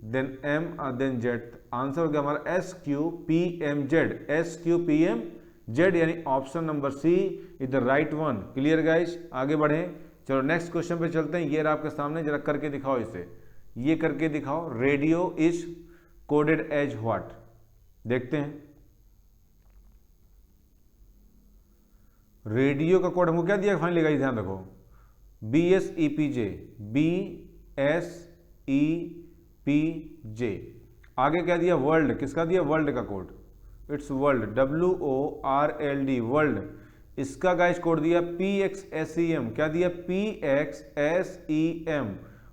देन एम और देन जेड। आंसर हो गया हमारा S Q P M Z, S Q P M Z, यानी option number C is the right one. Clear guys, आगे बढ़ें। चलो नेक्स्ट क्वेश्चन पे चलते हैं। ये रहा आपके सामने, जरा करके दिखाओ इसे, ये करके दिखाओ। Radio is coded as what, देखते हैं। रेडियो का कोड हमको क्या दिया फाइनली गाइस, ध्यान रखो, B S E P J, B S E P J. आगे क्या दिया, वर्ल्ड, किसका दिया, वर्ल्ड का code, it's world, WORLD, world. इसका गाइस कोड दिया PXSEM, क्या दिया, PXSEM।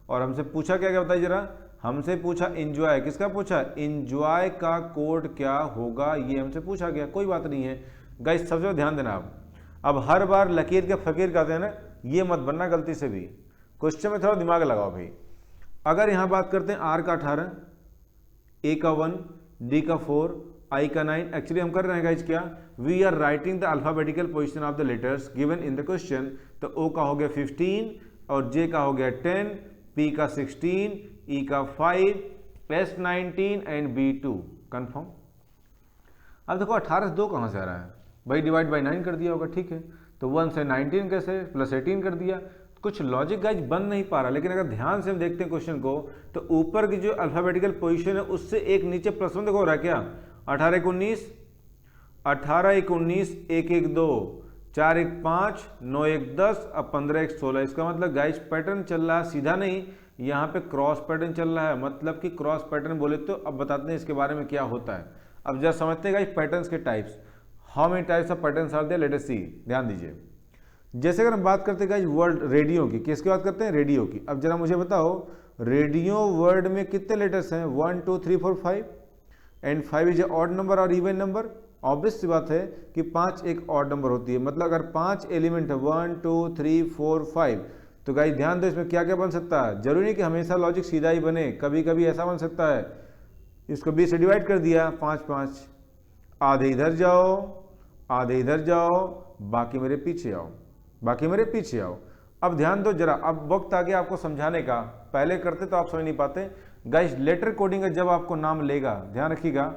और हमसे पूछा क्या क्या बताइए जरा, हमसे पूछा इंजॉय, किसका पूछा, इंजॉय का कोड क्या होगा, ये हमसे पूछा गया। कोई बात नहीं है गाइस, सबसे ध्यान देना आप। अब हर बार लकीर का फकीर कहते हैं ना, ये मत बनना गलती से भी। क्वेश्चन में थोड़ा दिमाग लगाओ भाई। अगर यहां बात करते हैं आर का 18, ए का 1, डी का 4, आई का 9, एक्चुअली हम कर रहे हैं गाइस क्या, we are writing the alphabetical position of the letters given in the question. तो ओ का हो गया 15 और जे का हो गया 10, पी का 16, ई का 5, एस 19 एंड बी 2। कंफर्म। अब देखो 18 से 2 कहाँ से आ रहा है भाई, डिवाइड बाई 9 कर दिया होगा, ठीक है। तो 1 से 19 कैसे, प्लस 18 कर दिया। कुछ लॉजिक गाइज बन नहीं पा रहा, लेकिन अगर ध्यान से हम देखते हैं क्वेश्चन को, तो ऊपर की जो अल्फाबेटिकल पोजीशन है उससे एक नीचे प्लस 1 देखो हो रहा है क्या, 18 1 19, 18 1 19, 1 1 2, 4 1 5, 9 1 10, अब 15 1 16। इसका मतलब गाइज पैटर्न चल रहा है, सीधा नहीं, यहाँ पे क्रॉस पैटर्न चल रहा है। मतलब कि क्रॉस पैटर्न बोले तो अब बताते हैं इसके बारे में क्या होता है। अब जरा समझते हैं गाइज पैटर्न्स के types. How many types of patterns are there, let us see. ध्यान दीजिए, जैसे अगर हम बात करते हैं गाइज वर्ड रेडियो की, किसकी बात करते हैं, रेडियो की। अब जरा मुझे बताओ रेडियो वर्ड में कितने लेटर्स हैं, 1 2 3 4 5, and 5 is a odd number और इवन नंबर। ऑब्वियस सी बात है कि 5 एक ऑड नंबर होती है, मतलब अगर 5 एलिमेंट है 1 2 3 4 5, तो गाइज ध्यान दो इसमें क्या क्या बन सकता है। जरूरी नहीं कि हमेशा लॉजिक सीधा ही बने, कभी कभी ऐसा बन सकता है, इसको 20 से डिवाइड कर दिया 5 5, आधे इधर जाओ आधे इधर जाओ, बाकी मेरे पीछे आओ, बाकी मेरे पीछे आओ। अब ध्यान दो जरा, अब वक्त आ गया आपको समझाने का, पहले करते तो आप समझ नहीं पाते। गाइस लेटर कोडिंग का जब आपको नाम लेगा, ध्यान रखिएगा,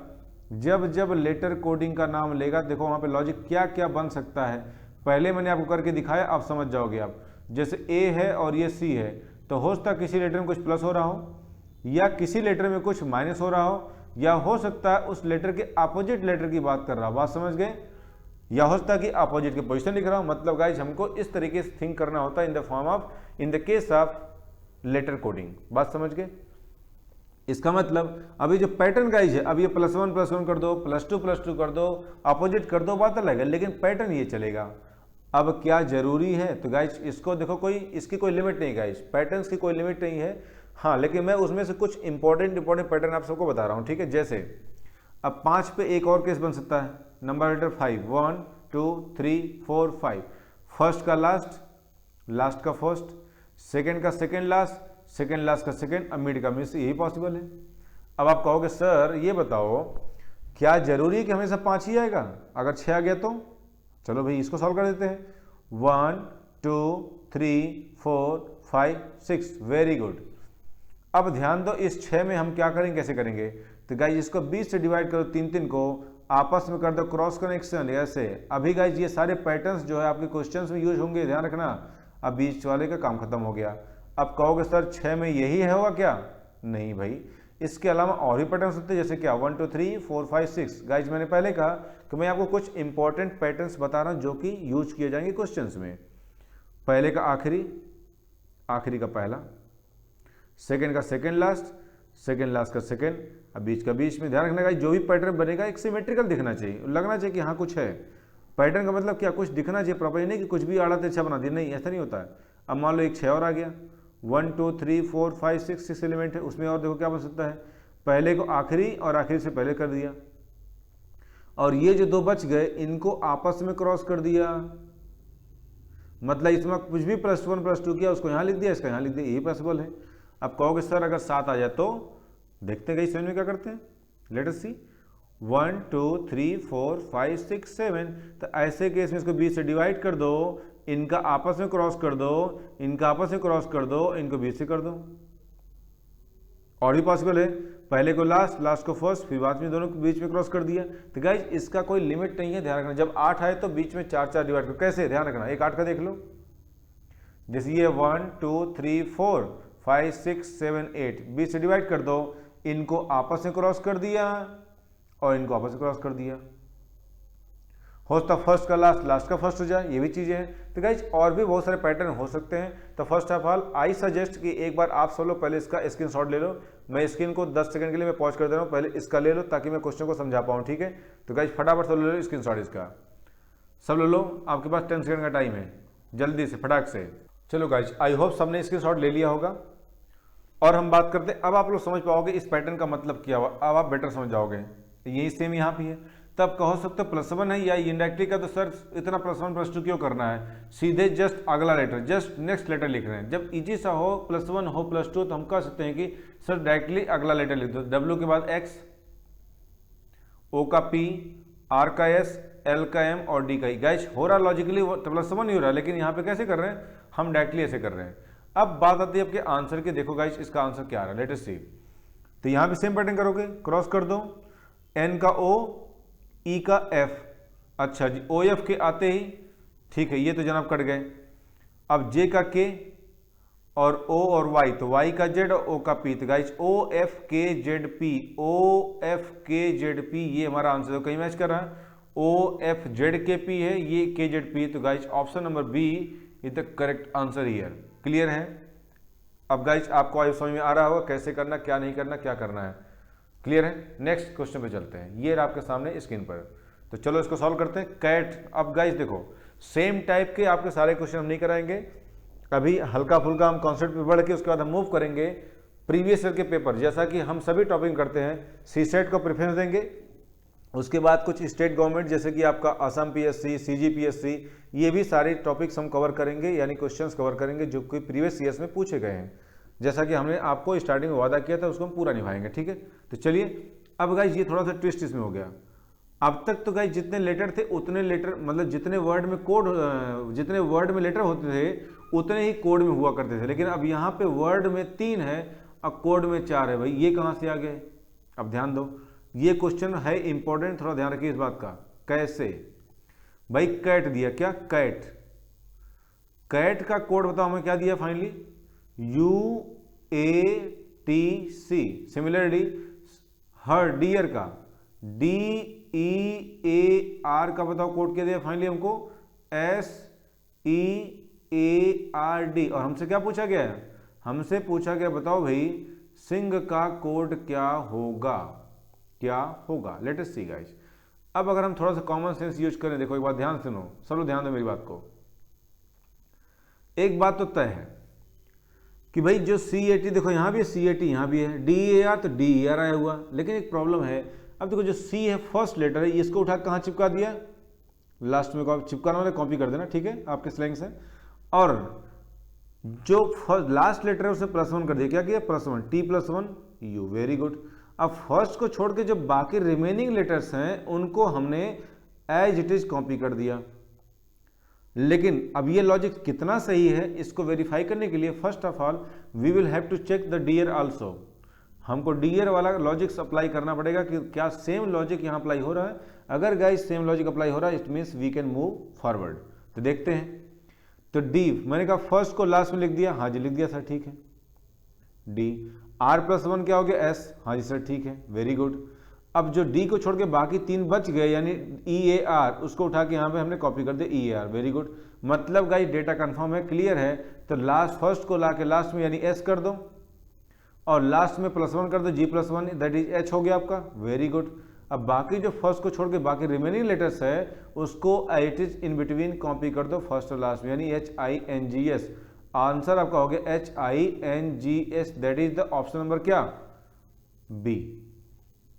जब जब लेटर कोडिंग का नाम लेगा, देखो वहां पे लॉजिक क्या क्या बन सकता है। पहले मैंने आपको करके दिखाया, आप समझ जाओगे। आप जैसे ए है और ये सी है, तो हो सकता है किसी लेटर में कुछ प्लस हो रहा हो, या किसी लेटर में कुछ माइनस हो रहा हो, या हो सकता है उस लेटर के अपोजिट लेटर की बात कर रहा हो, बात समझ गए, या हो सकता है कि अपोजिट की पोजीशन लिख रहा हूं। मतलब गाइज हमको इस तरीके से थिंक करना होता है in the form of, in the case of letter coding, बात समझ गए। इसका मतलब अभी जो पैटर्न गाइज है, अब ये +1 कर दो, +2 कर दो, अपोजिट कर दो, बात अलग है, लेकिन पैटर्न ये चलेगा। अब क्या जरूरी है, तो गाइज इसको देखो, कोई इसकी कोई लिमिट नहीं गाइज, पैटर्न्स की कोई लिमिट नहीं है। हाँ, लेकिन मैं उसमें से कुछ इंपॉर्टेंट पैटर्न आप सबको बता रहा हूँ, ठीक है। जैसे अब 5 पे एक और केस बन सकता है, नंबर लेटर 5, 1 2 3 4 5, फर्स्ट का लास्ट, लास्ट का फर्स्ट, सेकंड का सेकंड लास्ट, सेकंड लास्ट का सेकंड, अब मिड का मिड, यही पॉसिबल है। अब आप कहोगे सर ये बताओ क्या जरूरी है कि हमेशा 5 ही आएगा, अगर 6 आ गया तो चलो भाई इसको सॉल्व कर देते हैं। 1 2 3 4 5 6, वेरी गुड। अब ध्यान दो, इस 6 में हम क्या करेंगे, कैसे करेंगे, तो गाइज इसको 20 से डिवाइड करो, 3 को आपस में कर दो क्रॉस कनेक्शन, ऐसे। अभी गाइज ये सारे पैटर्न्स जो है आपके क्वेश्चंस में यूज होंगे, ध्यान रखना। अब बीच वाले का काम खत्म हो गया। अब कहोगे सर 6 में यही है होगा क्या, नहीं भाई, इसके अलावा और भी पैटर्न्स होते हैं, जैसे क्या 1 2 3 4 5 6। गाइज मैंने पहले कहा कि मैं आपको कुछ इंपॉर्टेंट पैटर्न्स बता रहा हूं जो कि यूज किए जाएंगे क्वेश्चंस में। पहले का आखिरी, आखिरी का पहला, सेकेंड का सेकेंड लास्ट, सेकेंड लास्ट का सेकेंड, अब बीच का बीच में। ध्यान रखना गाइस, जो भी पैटर्न बनेगा एक सिमेट्रिकल दिखना चाहिए, लगना चाहिए कि हाँ कुछ है। पैटर्न का मतलब क्या, कुछ दिखना चाहिए प्रॉपर, नहीं कि कुछ भी आड़ा तिरछा बना दिया, नहीं, ऐसा नहीं होता है। अब मान लो एक 6 और आ गया, 1 2 3 4 5 6 एलिमेंट है, उसमें और देखो क्या बन सकता है, पहले को आखिरी और आखिरी से पहले कर दिया, और ये जो 2 बच गए इनको आपस में क्रॉस कर दिया, मतलब इसमें कुछ भी +1 +2 किया, उसको यहाँ लिख दिया, इसका यहाँ लिख दिया, यही पॉसिबल है। अब कहोगे सर अगर 7 आ जाए तो, देखते हैं समझ में क्या करते हैं, लेट अस सी। 1 2 3 4 5 6 7, तो ऐसे केस में इसको 20 से डिवाइड कर दो, इनका आपस में क्रॉस कर दो, इनका आपस में क्रॉस कर दो, इनको 20 से कर दो, और भी पॉसिबल है, पहले को लास्ट, लास्ट को फर्स्ट, फिर बाद में दोनों के बीच में क्रॉस कर दिया। तो गाइज इसका कोई लिमिट नहीं है, ध्यान रखना। जब 8 आए तो बीच में 4 डिवाइड करो, कैसे, ध्यान रखना। एक 8 का देख लो, जैसे ये 1 2 3 4 5 6 7 8, बीच से डिवाइड कर दो, इनको आपस में क्रॉस कर दिया और इनको आपस में क्रॉस कर दिया। हो सकता फर्स्ट का लास्ट, लास्ट का फर्स्ट हो जाए, ये भी चीजें हैं। तो गाइज और भी बहुत सारे पैटर्न हो सकते हैं। तो first of all I suggest कि एक बार आप सब लोग पहले इसका स्क्रीनशॉट ले लो। मैं स्क्रीन को 10 सेकंड के लिए मैं पॉज कर दे रहा हूँ, पहले इसका ले लो ताकि मैं क्वेश्चन को समझा पाऊँ, ठीक है। तो गाइज फटाफट सब ले लो स्क्रीनशॉट इसका, सब ले लो, आपके पास 10 सेकंड का टाइम है, जल्दी से फटाक से। चलो गाइज आई होप सबने स्क्रीनशॉट ले लिया होगा। और हम बात करते हैं, अब आप लोग समझ पाओगे इस पैटर्न का मतलब क्या हुआ, अब आप बेटर समझ जाओगे। यही सेम यहाँ भी है, तब कहो सकते हो +1 है या इंडायरेक्टली का, तो सर इतना +1 +2 क्यों करना है, सीधे जस्ट अगला लेटर, जस्ट नेक्स्ट लेटर लिख रहे हैं। जब इजी सा हो, +1 हो +2, तो हम कह सकते हैं कि सर डायरेक्टली अगला लेटर लिख दो। W के बाद X, O का P, R का S, L का M और D का E। गाइस हो रहा लॉजिकली +1 ही हो रहा है, लेकिन यहाँ पे कैसे कर रहे हैं, हम डायरेक्टली ऐसे कर रहे हैं। अब बात आती है आपके आंसर की, देखो गाइस इसका आंसर क्या आ रहा है, लेट अस सी। तो यहाँ भी सेम पैटर्न करोगे, क्रॉस कर दो, N का O, E का F, अच्छा जी, OF के आते ही ठीक है, ये तो जनाब कट गए। अब J का K और O और Y, तो Y का Z और O का P। तो गाइस OFKZP, OFKZP ये हमारा आंसर है, कहीं मैच कर रहा है, OFZKP है, ये KZP। तो guys option number B is the correct answer here. Clear है? अब गाइस आपको आज समझ में आ रहा होगा कैसे करना, क्या नहीं करना, क्या करना है। क्लियर है? नेक्स्ट क्वेश्चन पे चलते हैं, ये आपके सामने स्क्रीन पर। तो चलो इसको सॉल्व करते हैं। कैट, अब गाइस देखो सेम टाइप के आपके सारे क्वेश्चन हम नहीं कराएंगे, अभी हल्का फुल्का हम कॉन्सेप्ट पे बढ़ के उसके बाद हम मूव करेंगे प्रीवियस ईयर के पेपर, जैसा कि हम सभी टॉपिक करते हैं। सीसेट को प्रेफरेंस देंगे, उसके बाद कुछ स्टेट गवर्नमेंट जैसे कि आपका असम PSC, CGPSC, ये भी सारे टॉपिक्स हम कवर करेंगे, यानी क्वेश्चंस कवर करेंगे जो कि प्रीवियस ईयर्स में पूछे गए हैं। जैसा कि हमने आपको स्टार्टिंग में वादा किया था, उसको हम पूरा निभाएंगे, ठीक है। तो चलिए अब गाइज ये थोड़ा सा ट्विस्ट इसमें हो गया। अब तक तो गाइज जितने लेटर थे उतने लेटर, मतलब जितने वर्ड में कोड, जितने वर्ड में लेटर होते थे उतने ही कोड में हुआ करते थे, लेकिन अब यहाँ पे वर्ड में 3 है, अब कोड में 4 है। भाई ये कहाँ से आ गए? अब ध्यान दो, ये क्वेश्चन है इंपॉर्टेंट, थोड़ा ध्यान रखिए इस बात का। कैसे? भाई कैट दिया, क्या कैट, कैट का कोड बताओ हमें क्या दिया फाइनली, UATC। सिमिलरली हर, डियर का DEAR का बताओ कोड क्या दिया फाइनली हमको, SEARD। और हमसे क्या पूछा गया है, हमसे पूछा गया बताओ भाई सिंह का कोड क्या होगा, क्या होगा। Let us see guys. अब अगर हम थोड़ा सा कॉमन सेंस यूज करें, देखो एक बात ध्यान सुनो, सब लोग ध्यान दो मेरी बात को। एक बात तो तय है कि भाई जो CAT, देखो यहाँ भी है CAT, यहाँ भी है DEAR, तो DER आया हुआ, लेकिन एक प्रॉब्लम है। अब देखो जो C है फर्स्ट लेटर है, इसको उठा कहाँ चिपका दिया, लास्ट में चिपकाना वाले कॉपी कर देना, ठीक है, आपके स्लैंग से। और जो फर्स्ट लास्ट लेटर है उसे +1 कर दिया, क्या किया, +1, T+1 U, वेरी गुड। अब फर्स्ट को छोड़ के जो बाकी रिमेनिंग लेटर्स हैं उनको हमने एज इट इज कॉपी कर दिया। लेकिन अब ये लॉजिक कितना सही है, इसको वेरीफाई करने के लिए first of all we will have to check the dear also. हमको डियर वाला लॉजिक अप्लाई करना पड़ेगा कि क्या सेम लॉजिक यहाँ अप्लाई हो रहा है। अगर गाइस सेम लॉजिक अप्लाई हो रहा है, it means we can move forward. तो देखते हैं। तो डी, मैंने कहा फर्स्ट को लास्ट में लिख दिया, हाँ जी लिख दिया सर, ठीक है। डी, R+1 क्या हो गया, S, हाँ जी सर ठीक है, वेरी गुड। अब जो D को छोड़ के बाकी 3 बच गए, यानी EAR, उसको उठा के यहाँ पे हमने कॉपी कर दिया EAR, वेरी गुड। मतलब गाइस डेटा कंफर्म है, क्लियर है। तो लास्ट फर्स्ट को ला के लास्ट में यानी S कर दो और लास्ट में +1 कर दो, G+1, दैट इज H हो गया आपका, वेरी गुड। अब बाकी जो फर्स्ट को छोड़ के बाकी रिमेनिंग लेटर्स है उसको it is in between copy कर दो फर्स्ट और लास्ट में, यानी HINGS। आंसर आपका हो गया HINGS, that is the option number क्या, बी।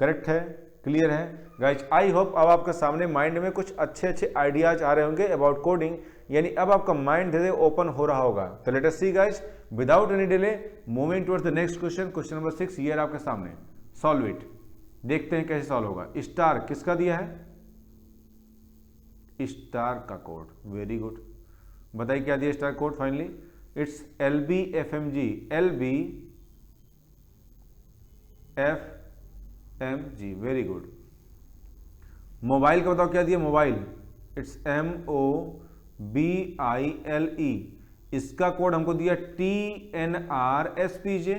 करेक्ट है, क्लियर है गाइज। आई होप अब आपके सामने माइंड में कुछ अच्छे आइडियाज आ रहे होंगे अबाउट कोडिंग, यानी अब आपका माइंड धीरे ओपन हो रहा होगा। तो late us see guys, without any delay moving towards the next question, question number 6 ये आपके सामने। सॉल्व इट, देखते हैं कैसे सॉल्व होगा। स्टार किसका दिया है, स्टार का कोड, वेरी गुड। बताइए क्या दिया star code finally, it's LBFMG, LB FMG, very good. Mobile का बताओ क्या दिया, मोबाइल, इट्स MOBILE, इसका कोड हमको दिया TNRSPJ,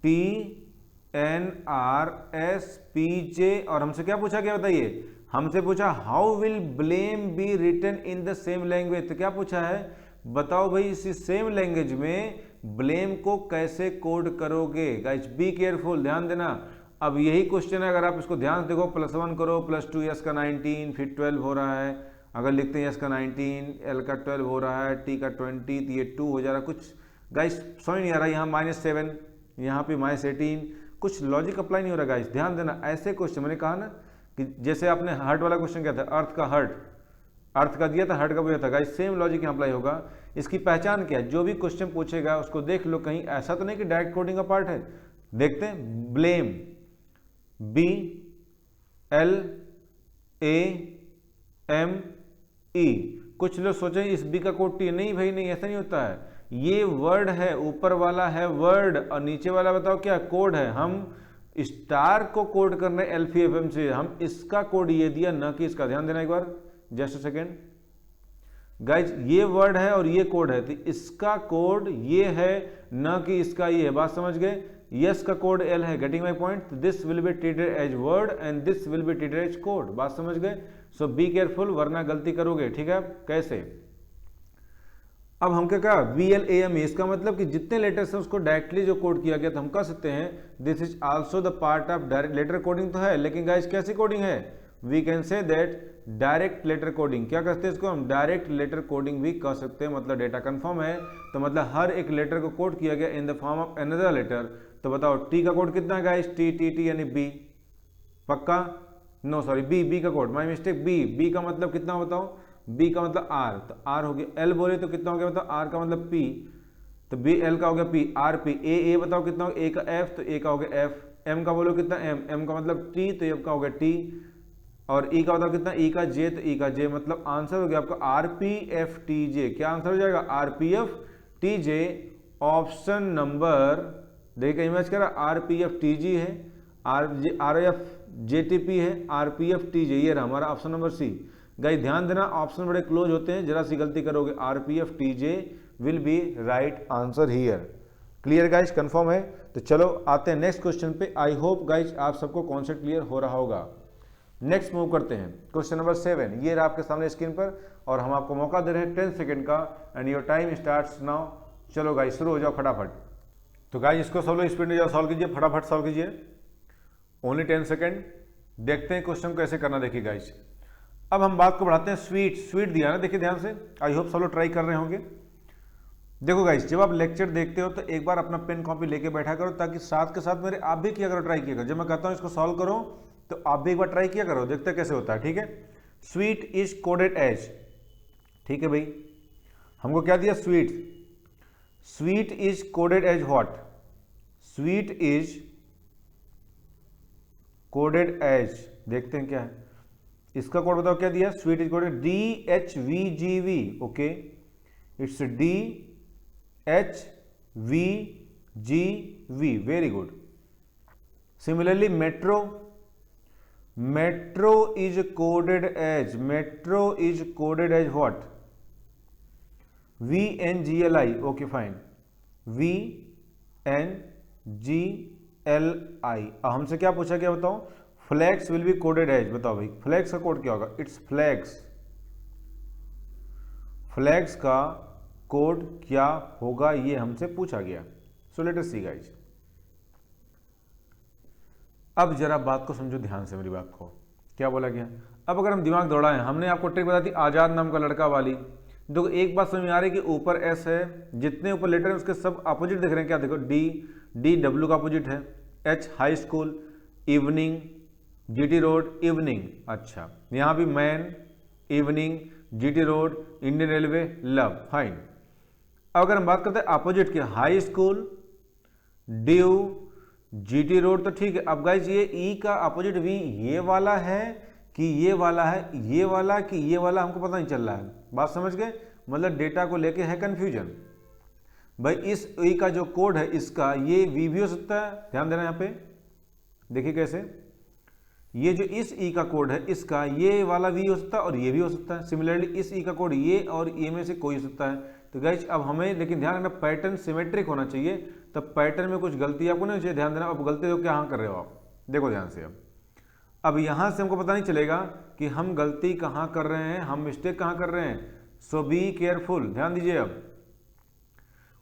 TNRSPJ। और हमसे क्या पूछा गया बताइए, हमसे पूछा how will blame be written in the same language. तो क्या पूछा है, बताओ भाई इसी सेम लैंग्वेज में ब्लेम को कैसे कोड करोगे। गाइस बी केयरफुल, ध्यान देना। अब यही क्वेश्चन है, अगर आप इसको ध्यान से देखो, +1 करो, +2 यस का 19, फिर 12 हो रहा है, अगर लिखते हैं यस का 19, एल का 12 हो रहा है, टी का 20, तो ये 2 हो जा रहा है। कुछ गाइस समझ नहीं आ रहा, यहाँ -7, यहाँ पे -18, कुछ लॉजिक अप्लाई नहीं हो रहा गाइस, ध्यान देना। ऐसे क्वेश्चन मैंने कहा ना कि जैसे आपने हर्ट वाला क्वेश्चन क्या था, अर्थ का हर्ट, अर्थ का दिया था, हर्ट का दिया था, गाइस सेम लॉजिक यहाँ अप्लाई होगा। इसकी पहचान क्या है, जो भी क्वेश्चन पूछेगा उसको देख लो, कहीं ऐसा तो नहीं कि डायरेक्ट कोडिंग का पार्ट है। देखते हैं, ब्लेम, BLAME। कुछ लोग सोचे इस बी का कोड टी, नहीं भाई नहीं, ऐसा नहीं होता है। ये वर्ड है, ऊपर वाला है वर्ड और नीचे वाला बताओ क्या कोड है। हम स्टार को कोड करने LFM से, हम इसका कोड ये दिया, न कि इसका। ध्यान देना एक बार, जस्ट अ सेकेंड गाइज, ये वर्ड है और ये कोड है, तो इसका कोड ये है, न कि इसका ये है। बात समझ गए, यस का कोड L है, getting my point. This will be treated as word and this will be treated as code. बात समझ गए, सो बी केयरफुल वरना गलती करोगे, ठीक है। कैसे, अब हम क्या कहा, BLAME, इसका मतलब कि जितने लेटर्स हैं उसको डायरेक्टली जो कोड किया गया, तो हम कह सकते हैं this is also the part of direct letter coding. तो है, लेकिन गाइस कैसी कोडिंग है, we can say that direct letter coding. क्या कहते हैं इसको हम, डायरेक्ट लेटर कोडिंग भी कह सकते हैं। मतलब डेटा कंफर्म है, तो मतलब हर एक लेटर को कोड किया गया in the form of another letter. तो बताओ टी का कोड कितना है गाइस, टी यानी बी, पक्का, नो सॉरी बी का कोड, माय मिस्टेक, बी का मतलब कितना बताओ, बी का मतलब आर, तो आर हो गया। एल बोले तो कितना हो गया, मतलब आर का मतलब पी, तो बी एल का हो गया पी, आर पी। ए बताओ कितना हो गया, ए का एफ, तो ए का हो गया एफ। एम का बोलो कितना, एम का मतलब टी, तो एफ का हो गया टी। और ई का बताओ कितना, ई का जे, तो ई का जे। मतलब आंसर हो गया आपका RPFTJ। क्या आंसर हो जाएगा, RPFTJ। ऑप्शन नंबर देखिए, इमेज कह रहा RPFTG है, RFJTP है, RPFTJ, ये रहा हमारा ऑप्शन नंबर सी। गाइस ध्यान देना, ऑप्शन बड़े क्लोज होते हैं, जरा सी गलती करोगे RPFTJ will be right answer here. Clear guys, confirm है। तो चलो आते हैं नेक्स्ट क्वेश्चन पे। आई होप गाइस आप सबको कॉन्सेप्ट क्लियर हो रहा होगा। नेक्स्ट मूव करते हैं, क्वेश्चन नंबर 7, ये रहा आपके सामने स्क्रीन पर, और हम आपको मौका दे रहे हैं 10 सेकंड का, and your time starts now. चलो गाइस शुरू हो जाओ फटाफट। तो गाइस इसको सब लोग स्पीड में जाओ, सॉल्व कीजिए, फटाफट सॉल्व कीजिए, ओनली 10 सेकंड। देखते हैं क्वेश्चन कैसे करना, देखिए गाइस। अब हम बात को बढ़ाते हैं, स्वीट दिया ना, देखिए ध्यान से, आई होप सब लोग ट्राई कर रहे होंगे। देखो गाइस, जब आप लेक्चर देखते हो तो एक बार अपना पेन कॉपी लेके बैठा करो, ताकि साथ के साथ मेरे आप भी किया करो, ट्राई किया करो। जब मैं कहता हूं इसको सॉल्व करो तो आप भी एक बार ट्राई किया करो, देखते कैसे होता है, ठीक है। स्वीट इज कोडेड एज, ठीक है भाई, हमको क्या दिया, sweet is coded as what, sweet is coded as, देखते हैं क्या है इसका कोड, बताओ क्या दिया, sweet is coded DHVGV, okay, it's DHVGV, very good. Similarly metro is coded as what, VNGLI, okay fine, VNGLI। अब हमसे क्या पूछा गया बताओ, flex will be coded as, बताओ भाई फ्लैक्स का कोड क्या होगा, इट्स फ्लैक्स का कोड क्या होगा, ये हमसे पूछा गया। So let us see guys. अब जरा बात को समझो ध्यान से, मेरी बात को, क्या बोला गया। अब अगर हम दिमाग दौड़ाएं, हमने आपको ट्रिक बता दी आजाद नाम का लड़का वाली। देखो एक बात समझ में आ रही है कि ऊपर एस है, जितने ऊपर लेटर हैं उसके सब अपोजिट दिख रहे हैं, क्या देखो, डी डब्ल्यू का अपोजिट है, H high school, evening, GT road, evening, अच्छा यहाँ भी man, evening, GT road, Indian railway, love, fine. अब अगर हम बात करते हैं अपोजिट की, high school, due, GT road, तो ठीक है। अब गाइज ये ई का अपोजिट वी ये वाला है कि ये वाला है, ये वाला कि ये वाला, हमको पता नहीं चल रहा है। बात समझ गए, मतलब डेटा को लेके है कंफ्यूजन। भाई इस ई का जो कोड है इसका, ये वी भी हो सकता है, ध्यान देना यहाँ पे, देखिए कैसे, ये जो इस ई का कोड है इसका ये वाला भी हो सकता है और ये भी हो सकता है। सिमिलरली इस ई का कोड ये और ये में से कोई हो सकता है। तो गाइस अब हमें लेकिन ध्यान रखना पैटर्न सिमेट्रिक होना चाहिए, तब पैटर्न में कुछ गलती आपको नहीं चाहिए। ध्यान देना, अब गलती हो क्या कर रहे हो आप, देखो ध्यान से। अब यहाँ से हमको पता नहीं चलेगा कि हम गलती कहाँ कर रहे हैं, हम मिस्टेक कहाँ कर रहे हैं। सो बी केयरफुल, ध्यान दीजिए। अब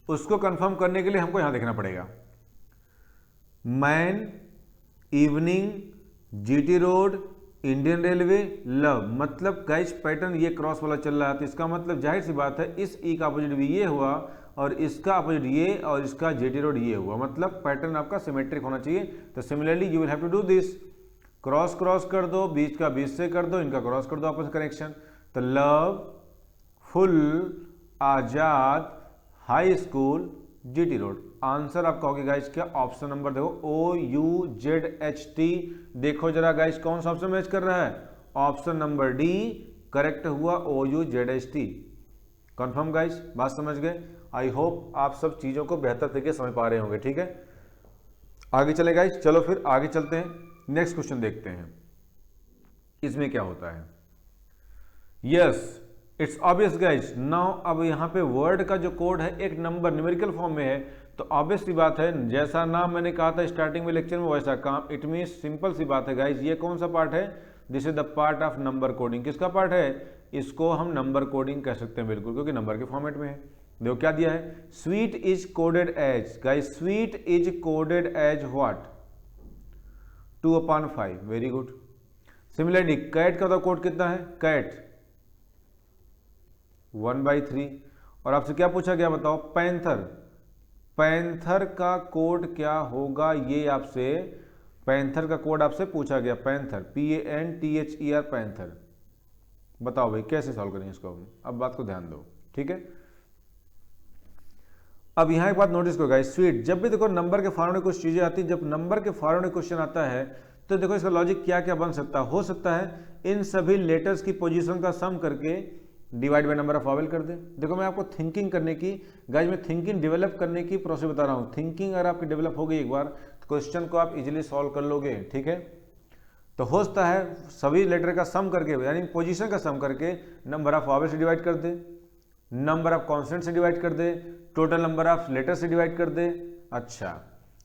उसको कंफर्म करने के लिए हमको यहाँ देखना पड़ेगा। Man, evening, GT road, Indian railway, love. मतलब गाइस पैटर्न ये क्रॉस वाला चल रहा है, तो इसका मतलब जाहिर सी बात है इस ई का अपोजिट भी ये हुआ और इसका अपोजिट ये और इसका जीटी रोड ये हुआ। मतलब पैटर्न आपका सिमेट्रिक होना चाहिए। तो similarly you will have to do this, cross cross कर दो, बीच का बीच से कर दो, इनका क्रॉस कर दो आपस में कनेक्शन। तो लव, फुल, आजाद, high school, GT road. Answer आपका होगा गाइस क्या, ऑप्शन नंबर देखो OUZHT। देखो जरा गाइस कौन सा ऑप्शन मैच कर रहा है, ऑप्शन नंबर डी करेक्ट हुआ, OUZHT। कंफर्म गाइस, बात समझ गए। आई होप आप सब चीजों को बेहतर तरीके समझ पा रहे होंगे। ठीक है, आगे चले गाइस, चलो फिर आगे चलते हैं, नेक्स्ट क्वेश्चन देखते हैं इसमें क्या होता है। Yes it's obvious guys. Now अब यहाँ पे वर्ड का जो कोड है एक नंबर न्यूमेरिकल फॉर्म में है, तो ऑब्वियस सी बात है जैसा नाम मैंने कहा था स्टार्टिंग में लेक्चर में वैसा काम। इट मीन सिंपल सी बात है गाइज, ये कौन सा पार्ट है, this is the part of number coding. किसका पार्ट है, इसको हम नंबर कोडिंग कह सकते हैं बिल्कुल, क्योंकि नंबर के फॉर्मेट में है। देखो क्या दिया है, sweet is coded as, guys sweet is coded as what, 2/5। Very good. Similarly cat का तो कोड कितना है, कैट 1/3। और आपसे क्या पूछा गया बताओ, पैंथर, पैंथर का कोड क्या होगा, ये आपसे पैंथर का कोड आपसे पूछा गया, पैंथर PANTHER पैंथर। बताओ भाई कैसे सॉल्व करेंगे इसको, अब बात को ध्यान दो। ठीक है, अब यहां एक बात नोटिस करो गाइस, स्वीट जब भी देखो नंबर के फॉर्म में कुछ चीजें आती है, जब नंबर के फॉर्म में क्वेश्चन आता है तो देखो इसका लॉजिक क्या क्या बन सकता है। हो सकता है इन सभी लेटर्स की पोजीशन का सम करके divide by number of vowel कर दे। देखो मैं आपको थिंकिंग करने की गाइस, मैं थिंकिंग डेवलप करने की प्रोसेस बता रहा हूँ। थिंकिंग अगर आपकी डेवलप हो गई एक बार तो क्वेश्चन को आप इजीली सॉल्व कर लोगे। ठीक है, तो हो सकता है सभी लेटर का सम करके यानी पोजीशन का सम करके नंबर ऑफ वॉवेल से डिवाइड कर दे, नंबर ऑफ कॉन्स्टेंट से डिवाइड कर दे, टोटल नंबर ऑफ लेटर से डिवाइड कर दे। अच्छा,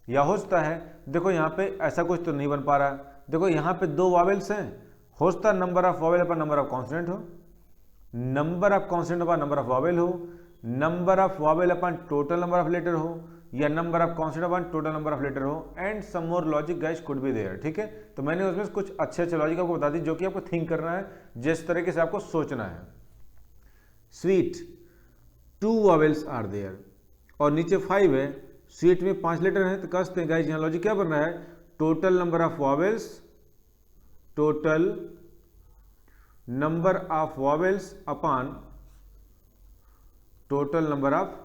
या हो सकता है देखो यहाँ पे ऐसा कुछ तो नहीं बन पा रहा, देखो यहाँ पे 2 वॉवेल्स हैं, हो सकता है number of vowel upon number of constant हो, number of constant upon number of vowel हो, number of vowel upon total number of letter हो, या number of constant upon total number of letter हो, and some more logic guys could be there. ठीक है, तो मैंने उसमें कुछ अच्छे अच्छे लॉजिक आपको बता दी जो कि आपको थिंक करना है, जिस तरीके से आपको सोचना है। स्वीट 2 वॉवेल्स आर देयर और नीचे 5 है, स्वीट में 5 लेटर हैं, तो कसते हैं गाइस यहाँ लॉजिक क्या बन रहा है, total number of vowels, total number of vowels upon total number of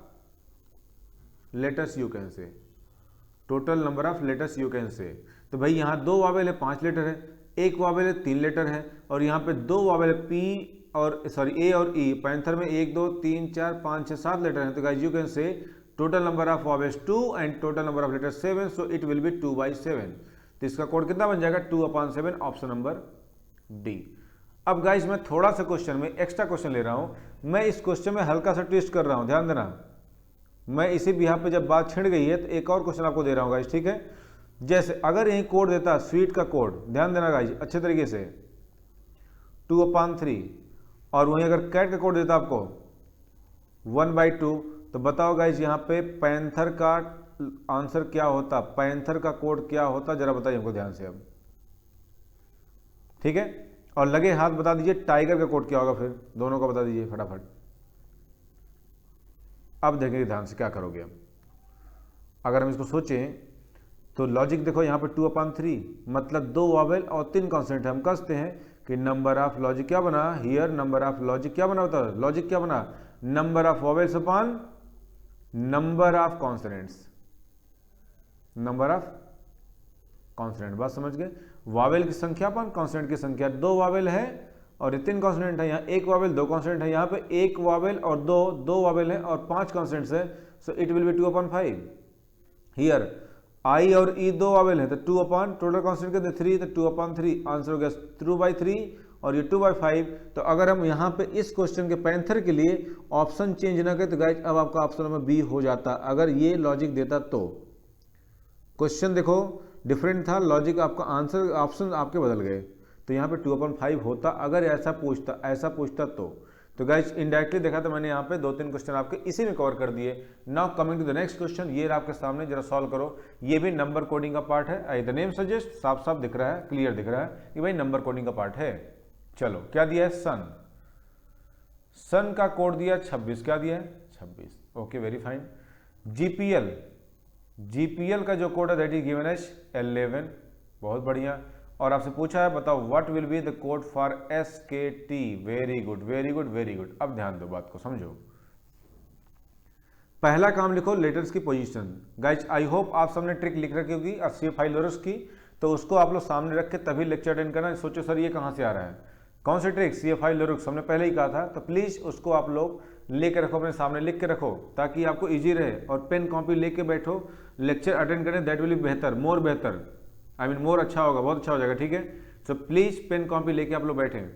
letters you can say, total number of letters you can say. तो भाई यहाँ 2 वॉवेल है 5 लेटर है, एक वॉवेल है 3 लेटर है, और यहाँ पे 2 वॉवेल है P और ए और ई। पैंथर में 1 2 3 4 5 6 7 लेटर हैं, तो guys you can say total number of vowels 2 and total number of letters 7, so it will B 2/7। तो इसका कोड कितना बन जाएगा 2/7, ऑप्शन नंबर डी। अब गाइस मैं थोड़ा सा क्वेश्चन में एक्स्ट्रा क्वेश्चन ले रहा हूं, मैं इस क्वेश्चन में हल्का सा ट्विस्ट कर रहा हूं, ध्यान देना। मैं इसी भी यहाँ पे जब बात छिड़ गई है तो एक और क्वेश्चन आपको दे रहा हूं गाइस। ठीक है, जैसे अगर यही कोड देता स्वीट का कोड, ध्यान देना गाइस अच्छे तरीके से, 2/3, और वहीं अगर कैट का कोड देता आपको 1/2, तो बताओ गाइस यहाँ पे पैंथर का आंसर क्या होता, पैंथर का कोड क्या होता, जरा बताइए हमको ध्यान से अब। ठीक है, और लगे हाथ बता दीजिए टाइगर का कोड क्या होगा, फिर दोनों का बता दीजिए फटाफट। अब देखेंगे ध्यान से क्या करोगे। अब अगर हम इसको सोचें तो लॉजिक देखो यहाँ पे 2/3 मतलब 2 वॉवेल और 3 कॉन्स्टेंट है, हम कहते हैं कि नंबर ऑफ लॉजिक क्या बना हियर, नंबर ऑफ लॉजिक क्या बना होता है, लॉजिक क्या बना, number of vowels upon number of consonants, number of consonant. बात समझ गए, वॉवेल की संख्या अपॉन कॉन्सोनेंट की संख्या। 2 वॉवेल है और 3 कॉन्सोनेंट है, यहाँ 1 वॉवेल 2 कॉन्सोनेंट है, यहाँ पे 1 वॉवेल और 2 वॉवेल है और 5 कॉन्सोनेंट्स है, so it will be 2/5 here. I और ई दो वावेल है तो 2 अपॉन टोटल कॉन्स्टेंट कितने 3 तो 2 अपॉन 3 आंसर हो गया 2/3 और ये 2/5। तो अगर हम यहाँ पे इस क्वेश्चन के पैंथर के लिए ऑप्शन चेंज ना करें तो गाइज अब आपका ऑप्शन नंबर बी हो जाता अगर ये लॉजिक देता तो। क्वेश्चन देखो डिफरेंट था, लॉजिक आपका आंसर ऑप्शन आपके बदल गए, तो यहाँ पे 2/5 होता अगर ऐसा पूछता तो गाइज इनडायरेक्टली देखा तो मैंने यहाँ पे 2-3 क्वेश्चन आपके इसी में कवर कर दिए। Now coming to the next question, ये आपके सामने जरा सॉल्व करो। ये भी नंबर कोडिंग का पार्ट है, आई द नेम सजेस्ट, साफ साफ दिख रहा है, क्लियर दिख रहा है कि भाई नंबर कोडिंग का पार्ट है। चलो क्या दिया है, सन का कोड दिया 26, क्या दिया है 26, ओके वेरी फाइन। जीपीएल का जो कोड है दैट इज गिवन एज 11, बहुत बढ़िया। और आपसे पूछा है बताओ what will be the code for एसकेटी, very good very good very good. अब ध्यान दो, बात को समझो। पहला काम लिखो लेटर्स की पोजीशन। गाइज आई होप आप सबने ट्रिक लिख रखी होगी CFI लोरस की, तो उसको आप लोग सामने रख के तभी लेक्चर अटेंड करना। सोचो सर ये कहाँ से आ रहा है, कौन सी ट्रिक, CFI लोरस हमने पहले ही कहा था, तो प्लीज उसको आप लोग लेके रखो, अपने सामने लिख के रखो ताकि आपको इजी रहे। और पेन कॉपी लेके बैठो, लेक्चर अटेंड करें, दैट विल बी बेहतर, मोर बेहतर, आई मीन मोर अच्छा होगा, बहुत अच्छा हो जाएगा, ठीक है। सो प्लीज पेन कॉपी लेके आप लोग बैठें,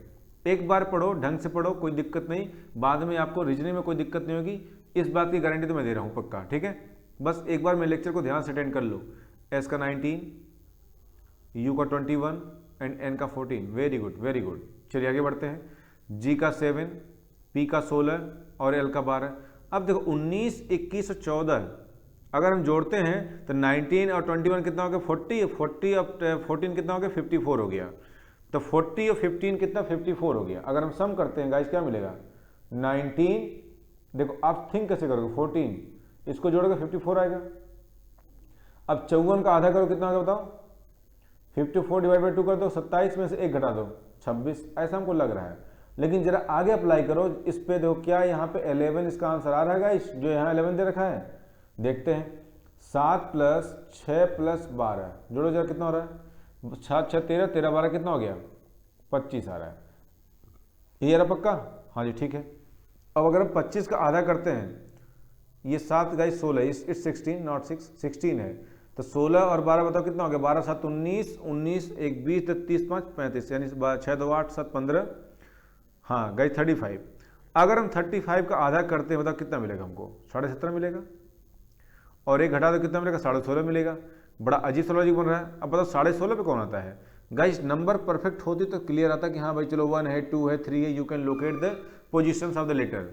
एक बार पढ़ो, ढंग से पढ़ो, कोई दिक्कत नहीं, बाद में आपको रीजनिंग में कोई दिक्कत नहीं होगी, इस बात की गारंटी तो मैं दे रहा हूँ पक्का, ठीक है। बस एक बार मेरे लेक्चर को ध्यान से अटेंड कर लो। एस का 19, यू का 21 एंड एन का 14, वेरी गुड वेरी गुड। चलिए आगे बढ़ते हैं। जी का 7, पी का 16 और एल का 12। अब देखो 19, 21 और 14 अगर हम जोड़ते हैं तो 19 और 21 कितना हो गया 40, 40 और 14 कितना हो गया 54 हो गया। तो 40 और 15 कितना 54 हो गया। अगर हम सम करते हैं गाइस क्या मिलेगा 19, देखो आप थिंक कैसे करोगे, 14 इसको जोड़ोगे 54 आएगा। अब 54 का आधा करो कितना होगा बताओ, 54 डिवाइड बाई 2 कर दो, 27 में से 1 घटा दो 26, ऐसा हमको लग रहा है। लेकिन जरा आगे अप्लाई करो इस पे, देखो क्या यहाँ पे 11 इसका आंसर आ रहा है गाइस, जो यहाँ 11 दे रखा है, देखते हैं। 7 + 6 + 12 जोड़ो जरा कितना हो रहा है, 7 6 13, 13 12 कितना हो गया 25 आ रहा है, ये रहा पक्का, हाँ जी ठीक है। अब अगर हम 25 का आधा करते हैं, ये 7 गाइस 16, इट्स 16 नॉट 6, 16 है, तो 16 और 12 बताओ कितना हो गया, 12 7 19, 19 1 20 30 5 35, यानी 6 2 8 7 15, हाँ गाइस 35। अगर हम 35 का आधा करते हैं बताओ कितना मिलेगा हमको, 17.5 मिलेगा, और 1 घटा दो कितना मिलेगा 16.5 मिलेगा। बड़ा अजीब सा लॉजिक बन रहा है। अब बताओ 16.5 पे कौन आता है गाइस, नंबर परफेक्ट होती तो क्लियर आता कि हाँ भाई चलो 1 है 2 है 3 है, you can locate the position of the letter.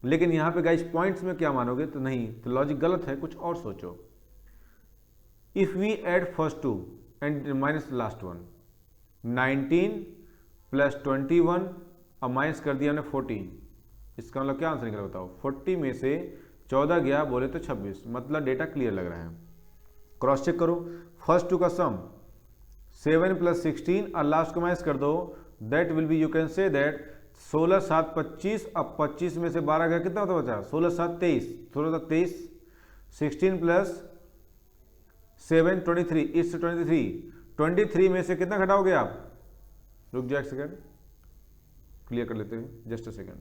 लेकिन यहाँ पे गाइस पॉइंट्स में क्या मानोगे, तो नहीं, तो लॉजिक गलत है, कुछ और सोचो। If we add first 2 and minus last 1, 19 + 21 और माइनस कर दिया हमने 14, इसका मतलब क्या आंसर निकला बताओ, 40 में से 14 गया बोले तो 26, मतलब डेटा क्लियर लग रहा है। क्रॉस चेक करो, फर्स्ट 2 का सम 7 + 16 और लास्ट को माइनस कर दो, that will B, you can say that 16 7 25, अब 25 में से 12 गया कितना होता बचा, 16 7 23, 16 7 23, 16 + 7 23, इस 23 में से कितना घटाओगे आप, रुक जाए एक सेकेंड क्लियर कर लेते हैं, just a second.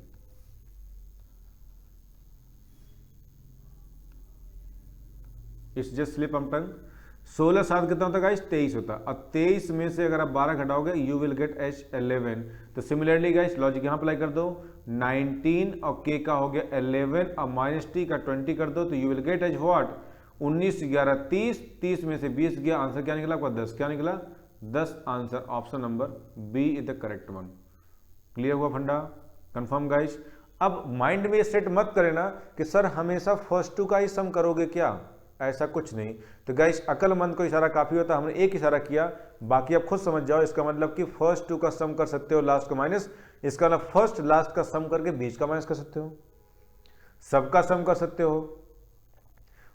It's just slip of tongue. 16 7 कितना होता है गाइस 23 होता, अब 23 में से अगर आप 12 घटाओगे यू विल गेट H 11। तो सिमिलरली गाइस लॉजिक यहाँ अप्लाई कर दो, 19 और K का हो गया 11 और -T का 20 कर दो, तो you will gate H what, 19 11 30, 30 में से 20 गया, आंसर क्या निकला आपका 10, क्या निकला 10, answer option number B is the correct one. Clear हुआ फंडा, कंफर्म गाइस। अब माइंड में सेट मत करे ना कि सर हमेशा फर्स्ट 2 का ही सम करोगे क्या, ऐसा कुछ नहीं। तो गाइस अक्लमंद को इशारा काफी होता है, हमने एक इशारा किया, बाकी आप खुद समझ जाओ। इसका मतलब कि फर्स्ट 2 का सम कर सकते हो, लास्ट का माइनस, इसका मतलब फर्स्ट लास्ट का सम करके बीच का माइनस कर सकते हो, सबका सम कर सकते हो,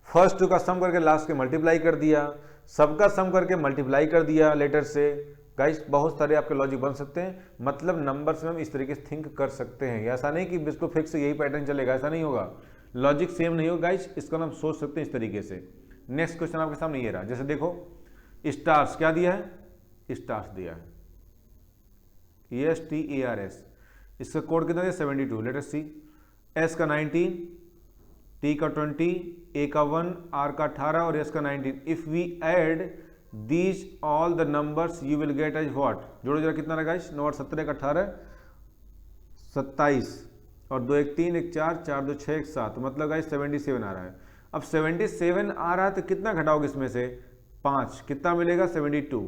फर्स्ट 2 का सम करके लास्ट के मल्टीप्लाई कर दिया, सबका सम करके मल्टीप्लाई कर दिया लेटर से। गाइस बहुत सारे आपके लॉजिक बन सकते हैं, मतलब नंबर्स में हम इस तरीके से थिंक कर सकते हैं, ऐसा नहीं कि बिल्कुल फिक्स यही पैटर्न चलेगा, ऐसा नहीं होगा, लॉजिक सेम नहीं होगा गाइस, इसका हम सोच सकते हैं इस तरीके से। नेक्स्ट क्वेश्चन आपके सामने ये रहा, जैसे देखो स्टार्स क्या दिया है, स्टार्स दिया है ESTARS, इसका कोड कितना दिया 72, लेट अस सी। एस का 19, T का 20, A का 1, R का 18 और S का 19। If we add these all the numbers you will get as what? जोड़ो जरा कितना रहेगा गाइस? 9 17 1 18 27 और 2 1 3 1 4 4 2 6 1 7, मतलब गाइस 77 आ रहा है। अब 77 आ रहा है तो कितना घटाओगे इसमें से? 5, कितना मिलेगा? 72।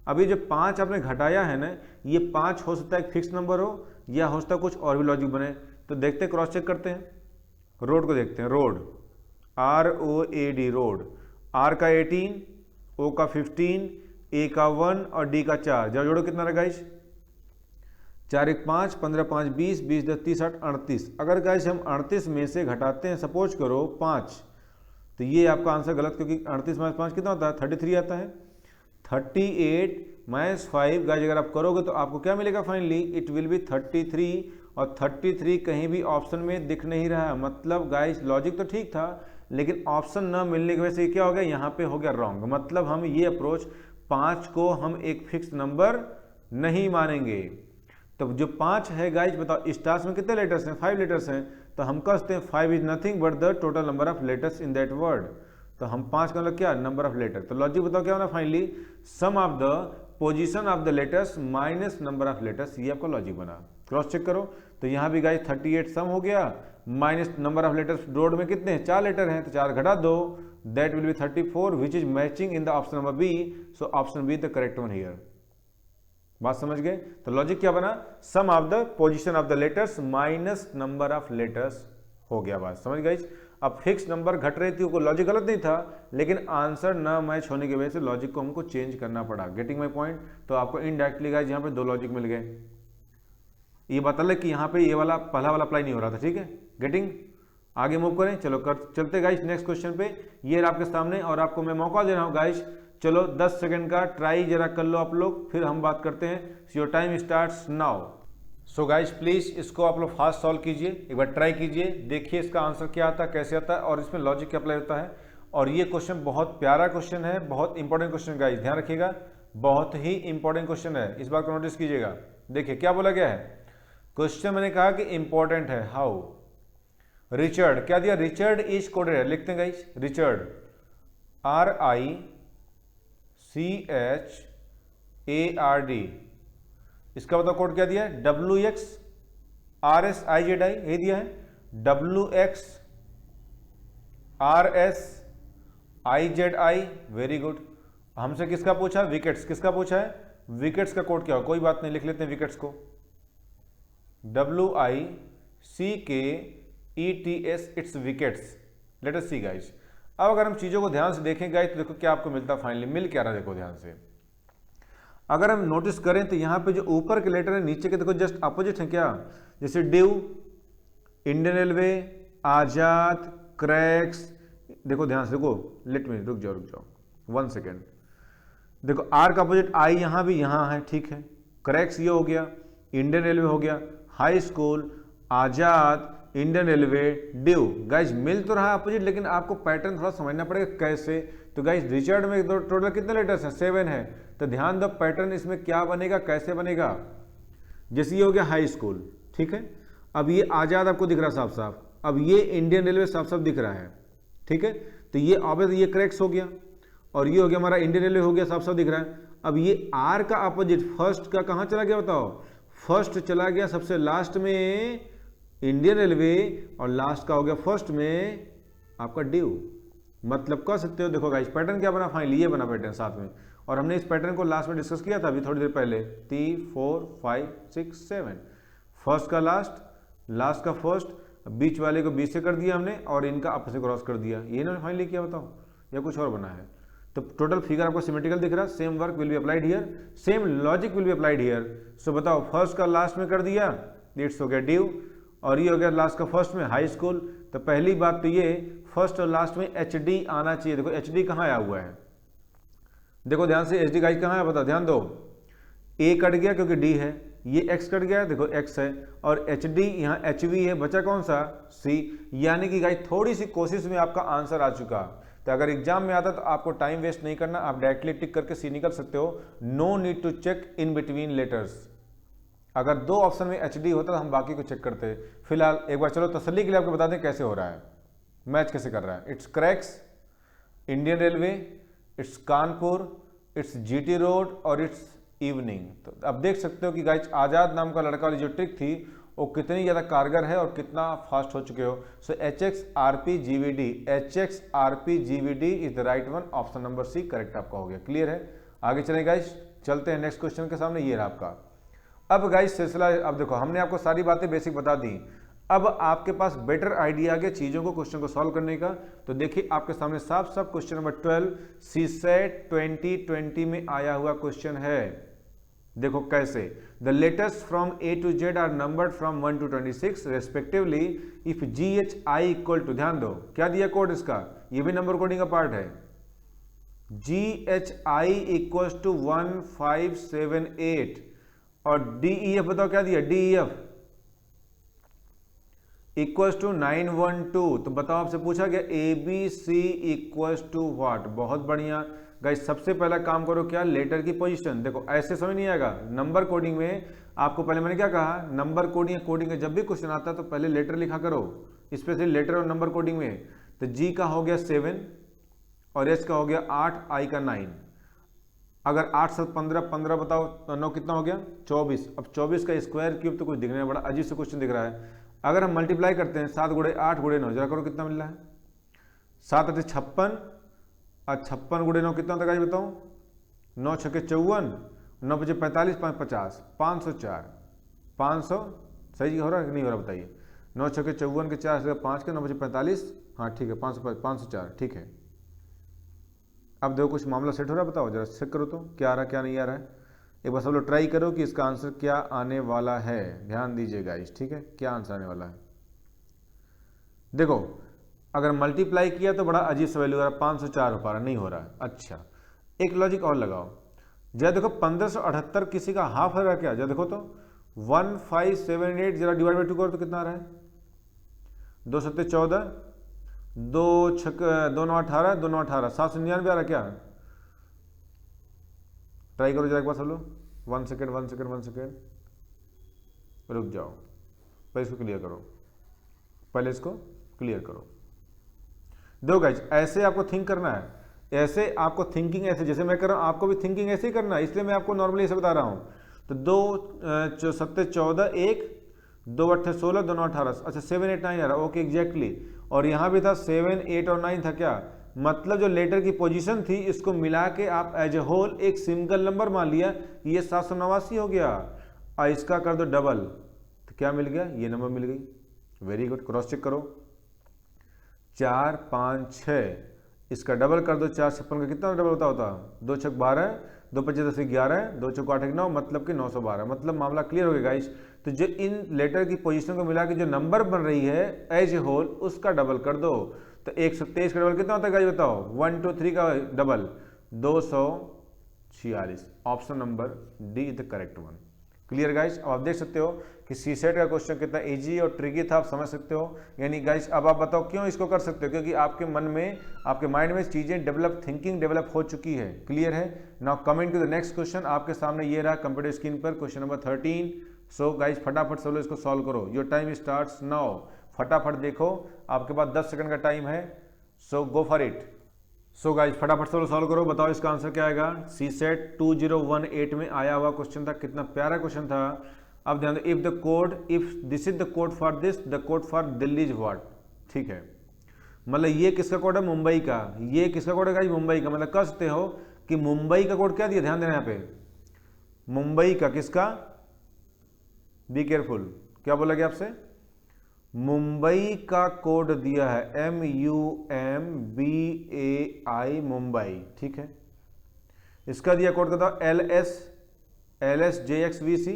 अभी जो 5 आपने घटाया है ना, ये 5 हो सकता है एक फिक्स नंबर हो या हो सकता है कुछ और भी लॉजिक बने। तो देखते हैं, क्रॉस चेक करते हैं। रोड को देखते हैं, रोड ROAD, रोड। R का 18, O का 15, A का 1 और D का 4। जब जोड़ो कितना रहेगा गाइस? 4 1 5 15 5 20 20 10 30 60 38। अगर गाइस हम 38 में से घटाते हैं सपोज करो 5, तो ये आपका आंसर गलत, क्योंकि 38 - 5 कितना होता है? 33 आता है। 38 - 5 गाइस अगर आप करोगे तो आपको क्या मिलेगा फाइनली? It will B 33। और 33 कहीं भी ऑप्शन में दिख नहीं रहा, मतलब गाइस लॉजिक तो ठीक था, लेकिन ऑप्शन न मिलने की वजह से क्या हो गया? यहाँ पे हो गया रॉन्ग। मतलब हम ये अप्रोच 5 को हम एक फिक्स नंबर नहीं मानेंगे। तो जो 5 है गाइस, बताओ स्टार्स में कितने लेटर्स हैं? 5 लेटर्स हैं। तो हम कहते हैं 5 is nothing but the total number of letters in that word. तो हम 5 का मतलब क्या? Number of letter. तो लॉजिक बताओ क्या होना finally? Sum of the position of the letters minus number of letters. ये आपका लॉजिक बना। क्रॉस चेक करो तो यहाँ भी गाइस 38 सम हो गया, minus number of letters road में कितने हैं? 4 लेटर हैं, तो 4 घटा दो, that will be 34 which is matching in the option number B. So option B the correct one here. बात समझ गए? तो लॉजिक क्या बना? Sum of the position of the letters minus number of letters हो गया। बात समझ गई? अब फिक्स नंबर घट रही थी, वो लॉजिक गलत नहीं था, लेकिन आंसर ना मैच होने की वजह से लॉजिक को हमको चेंज करना पड़ा। Getting my point? तो आपको इनडायरेक्टली गाइस यहाँ पे 2 लॉजिक मिल गए। ये बता ले कि यहाँ पे ये वाला पहला वाला अप्लाई नहीं हो रहा था। ठीक है, गेटिंग? आगे मूव करें, चलो चलते गाइस नेक्स्ट क्वेश्चन पे। ये आपके सामने और आपको मैं मौका दे रहा हूँ गाइस, चलो 10 सेकंड का ट्राई जरा कर लो आप लोग, फिर हम बात करते हैं। Your time starts now. So guys please इसको आप लोग फास्ट सॉल्व कीजिए, एक बार ट्राई कीजिए, देखिए इसका आंसर क्या आता है, कैसे आता है और इसमें लॉजिक क्या अप्लाई होता है। और ये क्वेश्चन बहुत प्यारा क्वेश्चन है, बहुत इंपॉर्टेंट क्वेश्चन गाइस, ध्यान रखिएगा, बहुत ही इंपॉर्टेंट क्वेश्चन है, इस बार को नोटिस कीजिएगा। देखिए क्या बोला गया है क्वेश्चन, मैंने कहा कि इंपॉर्टेंट है। हाउ रिचर्ड, क्या दिया? रिचर्ड इज कोडेड है, लिखते हैं गाइस रिचर्ड RICHARD। इसका बताओ कोड क्या दिया है? WXRSIZI, यही दिया है WXRSIZI। Very good. हमसे किसका पूछा? विकेट्स। किसका पूछा है? विकेट्स का कोड क्या हो? कोई बात नहीं, लिख लेते हैं विकेट्स को, WICKETS, it's wickets. Late us see guys. अब अगर हम चीजों को ध्यान से देखें गाइस तो देखो क्या आपको मिलता है फाइनली, मिल क्या रहा है, देखो ध्यान से। अगर हम नोटिस करें तो यहाँ पे जो ऊपर के लेटर है नीचे के देखो जस्ट अपोजिट है क्या? जैसे ड्यू, इंडियन रेलवे, आजाद, क्रैक्स। देखो ध्यान से देखो, लेट मी, रुक जाओ 1 सेकेंड। देखो आर का अपोजिट आई यहाँ भी यहाँ है, ठीक है। क्रैक्स ये हो गया, इंडियन रेलवे हो गया, हाई स्कूल, आजाद, इंडियन रेलवे, ड्यू। गाइज मिल तो रहा है अपोजिट, लेकिन आपको पैटर्न थोड़ा समझना पड़ेगा कैसे। तो गाइज रिचर्ड में टोटल कितने लेटर्स हैं? 7 है। तो ध्यान दो पैटर्न इसमें क्या बनेगा, कैसे बनेगा। जैसे ये हो गया हाई स्कूल, ठीक है। अब ये आजाद आपको दिख रहा है साफ साफ, अब ये इंडियन रेलवे साफ साफ दिख रहा है, ठीक है। तो ये ऑब्वियस ये क्रैक्स हो गया, और ये हो गया हमारा इंडियन रेलवे हो गया, साफ साफ दिख रहा है। अब ये आर का अपोजिट फर्स्ट का कहाँ चला गया बताओ? फर्स्ट चला गया सबसे लास्ट में इंडियन रेलवे, और लास्ट का हो गया फर्स्ट में आपका ड्यू। मतलब कह सकते हो, देखो गाइस पैटर्न क्या बना फाइनली, ये बना पैटर्न साथ में। और हमने इस पैटर्न को लास्ट में डिस्कस किया था अभी थोड़ी देर पहले, 3 4 5 6 7। फर्स्ट का लास्ट, लास्ट का फर्स्ट, बीच वाले को बीच से कर दिया हमने, और इनका आपस से क्रॉस कर दिया। ये ना फाइनली क्या बताओ, या कुछ और बना है? तो टोटल फिगर आपको सिमेट्रिकल दिख रहा है। Same work will be applied here, same logic will be applied here. So बताओ फर्स्ट का लास्ट में कर दिया, इट्स हो गया ड्यू, और ये हो गया लास्ट का फर्स्ट में हाई स्कूल। तो पहली बात तो ये फर्स्ट और लास्ट में HD आना चाहिए। देखो HD कहाँ आया हुआ है, देखो ध्यान से, HD गाइस कहाँ है बताओ, ध्यान दो। A कट गया क्योंकि D है, ये X कट गया, देखो X है, और HD यहाँ HV है, बचा कौन सा? C। यानी कि गाइस थोड़ी सी कोशिश में आपका आंसर आ चुका। तो अगर एग्जाम में आता तो आपको टाइम वेस्ट नहीं करना, आप डायरेक्टली टिक करके C निकल सकते हो। No need to check in between letters. अगर 2 ऑप्शन में HD होता तो हम बाकी को चेक करते। फिलहाल एक बार चलो तसल्ली के लिए आपको बता दें कैसे हो रहा है। मैच कैसे कर रहा है? It's cracks, Indian railway, it's Kanpur, it's GT road और इट्स इवनिंग। तो अब देख सकते हो कि गाइस आज़ाद नाम का लड़का वाली जो ट्रिक थी वो कितनी ज़्यादा कारगर है और कितना फास्ट हो चुके हो। So HXRPGVD, HXRPGVD is the right one, option number C correct आपका हो गया। क्लियर है? आगे चले गाइस, चलते हैं नेक्स्ट क्वेश्चन के सामने। ये रहा आपका। अब गाइस सिलसिला, अब देखो हमने आपको सारी बातें बेसिक बता दी, अब आपके पास बेटर आइडिया आ गया चीज़ों को, क्वेश्चन को सॉल्व करने का। तो देखिए आपके सामने साफ साफ क्वेश्चन नंबर 12 सीसेट 2020 में आया हुआ क्वेश्चन है। देखो कैसे, the letters from A to Z are numbered from 1 to 26 respectively if GHI equal to, ध्यान दो क्या दिया कोड इसका, ये भी नंबर कोडिंग का पार्ट है। GHI इक्वल टू 1578 और DEF बताओ क्या दिया, DEF इक्वल्स टू 912। तो बताओ आपसे पूछा गया ABC इक्वल्स टू व्हाट। बहुत बढ़िया गाइस, सबसे पहला काम करो क्या, लेटर की पोजीशन। देखो ऐसे समझ नहीं आएगा, नंबर कोडिंग में आपको पहले मैंने क्या कहा, नंबर कोडिंग का जब भी क्वेश्चन आता है तो पहले लेटर लिखा करो, स्पेशली लेटर और नंबर कोडिंग में। तो G का हो गया 7 और H का हो गया 8, I का 9। अगर 8 7 15, 15 बताओ 9 कितना हो गया 24। अब 24 का स्क्वायर क्यूब तो कुछ दिखने में बड़ा अजीब से क्वेश्चन दिख रहा है। अगर हम मल्टीप्लाई करते हैं 7 गुणे 8 गुणे 9, जरा करो कितना मिल रहा है, 7 8 56 और 56 गुणे 9 कितना होता है बताओ, 9 6 54, 9 5 45, 5 50, 504, 500 सही हो रहा है कि नहीं हो रहा बताइए। 9 6 54 के 4 से 5 के 9 5 45, हाँ ठीक है 504 ठीक है। अब देखो कुछ मामला सेट हो रहा है, बताओ जरा चेक करो तो क्या आ रहा है क्या नहीं आ रहा है। एक बार सब लोग ट्राई करो कि इसका आंसर क्या आने वाला है, ध्यान दीजिएगा इस, ठीक है क्या आंसर आने वाला है। देखो अगर मल्टीप्लाई किया तो बड़ा अजीब सा वैल्यू आ रहा है, 504 हो पा रहा नहीं हो रहा है। अच्छा एक लॉजिक और लगाओ, जरा देखो 1578 किसी का हाफ है क्या, जरा देखो तो 1578 जरा डिवाइड बाई 2 करो तो कितना आ रहा है, 2 7 14, 2 6 2 9 18, 2 9 18, 799 आ रहा क्या। ट्राई करो जरा एक बार सब लोग, 1 सेकेंड रुक जाओ, पहले इसको क्लियर करो, पहले इसको क्लियर करो। देखो गाइस ऐसे आपको थिंक करना है, ऐसे आपको थिंकिंग ऐसे जैसे मैं कर रहा हूं आपको भी थिंकिंग ऐसे ही करना है, इसलिए मैं आपको नॉर्मली ऐसे बता रहा हूं। तो 2 7 14 1, 2 8 16, 2 9 18, अच्छा 7 8 9 आ रहा, ओके एग्जैक्टली। और यहां भी था 7 8 और 9 था क्या, मतलब जो लेटर की पोजीशन थी इसको मिला के आप एज ए होल एक सिंगल नंबर मान लिया, ये 789 हो गया और इसका कर दो डबल तो क्या मिल गया, ये नंबर मिल गई। वेरी गुड, क्रॉस चेक करो, 4 5 6, इसका डबल कर दो, 4 56 का कितना डबल होता 2 6 12, 2 5 10 11, 2 4 8 9, मतलब कि 912। मतलब मामला क्लियर हो गया गाइस। तो जो इन लेटर की पोजीशन को मिला के जो नंबर बन रही है एज ए होल उसका डबल कर दो। तो 123 का डबल कितना होता है गाइस बताओ, 1 2 3 का double 246। Option number D is the correct one. Clear guys, अब आप देख सकते हो कि सीसेट का क्वेश्चन कितना इजी और ट्रिकी था, आप समझ सकते हो। यानी गाइस अब आप बताओ क्यों इसको कर सकते हो, क्योंकि आपके मन में आपके माइंड में चीजें डेवलप, थिंकिंग डेवलप हो चुकी है। क्लियर है। Now coming to the next question, आपके सामने ये रहा कंप्यूटर स्क्रीन पर क्वेश्चन नंबर 13। सो गाइस फटाफट सब लोग इसको सॉल्व करो, योर टाइम स्टार्ट्स नाउ। फटाफट देखो आपके पास 10 सेकंड का टाइम है, so go for it. So guys फटाफट से सॉल्व करो, बताओ इसका आंसर क्या आएगा। सीसेट 2018 में आया हुआ क्वेश्चन था, कितना प्यारा क्वेश्चन था। अब ध्यान दो, if the code, if this is the code for this, the code for Delhi is what. ठीक है, मतलब ये किसका कोड है, मुंबई का। ये किसका कोड है गाइस, मुंबई का। मतलब कह सकते हो कि मुंबई का कोड क्या दिया, ध्यान देना यहाँ पे, मुंबई का किसका, बी केयरफुल, क्या बोला गया आपसे, मुंबई का कोड दिया है MUMBAI मुंबई। ठीक है, इसका दिया कोड कहता LSJXVC,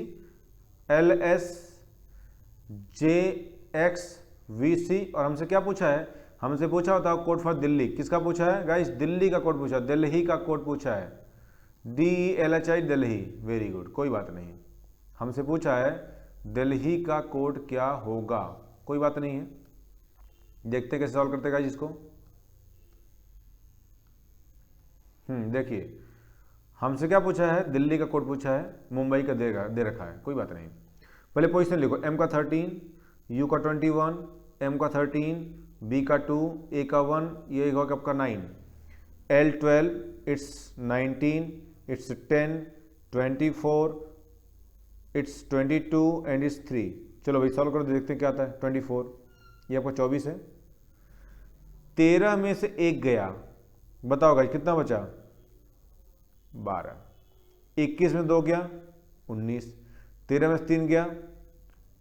LSJXVC। और हमसे क्या पूछा है, हमसे पूछा होता है कोड फॉर दिल्ली, किसका पूछा है गाइस, दिल्ली का कोड पूछा, दिल्ली का कोड पूछा है, DELHI दिल्ली। वेरी गुड, कोई बात नहीं, हमसे पूछा है दिल्ली का कोड क्या होगा, कोई बात नहीं है। देखते कैसे सॉल्व करते गाइस इसको। देखिए हमसे क्या पूछा है, दिल्ली का कोड पूछा है, मुंबई का दे रखा है, कोई बात नहीं। पहले पोजीशन लिखो, M का 13, U का 21, M का 13, बी का 2, ए का 1, ये होगा आपका 9, L 12, it's 19, it's 10, 24, it's 22 and it's 3। चलो भाई सॉल्व करो तो देखते हैं क्या आता है। 24, ये आपका 24 है, 13 में से एक गया, बताओ गाइस कितना बचा? 12। 21 में 2 गया, 19। 13 में से 3 गया,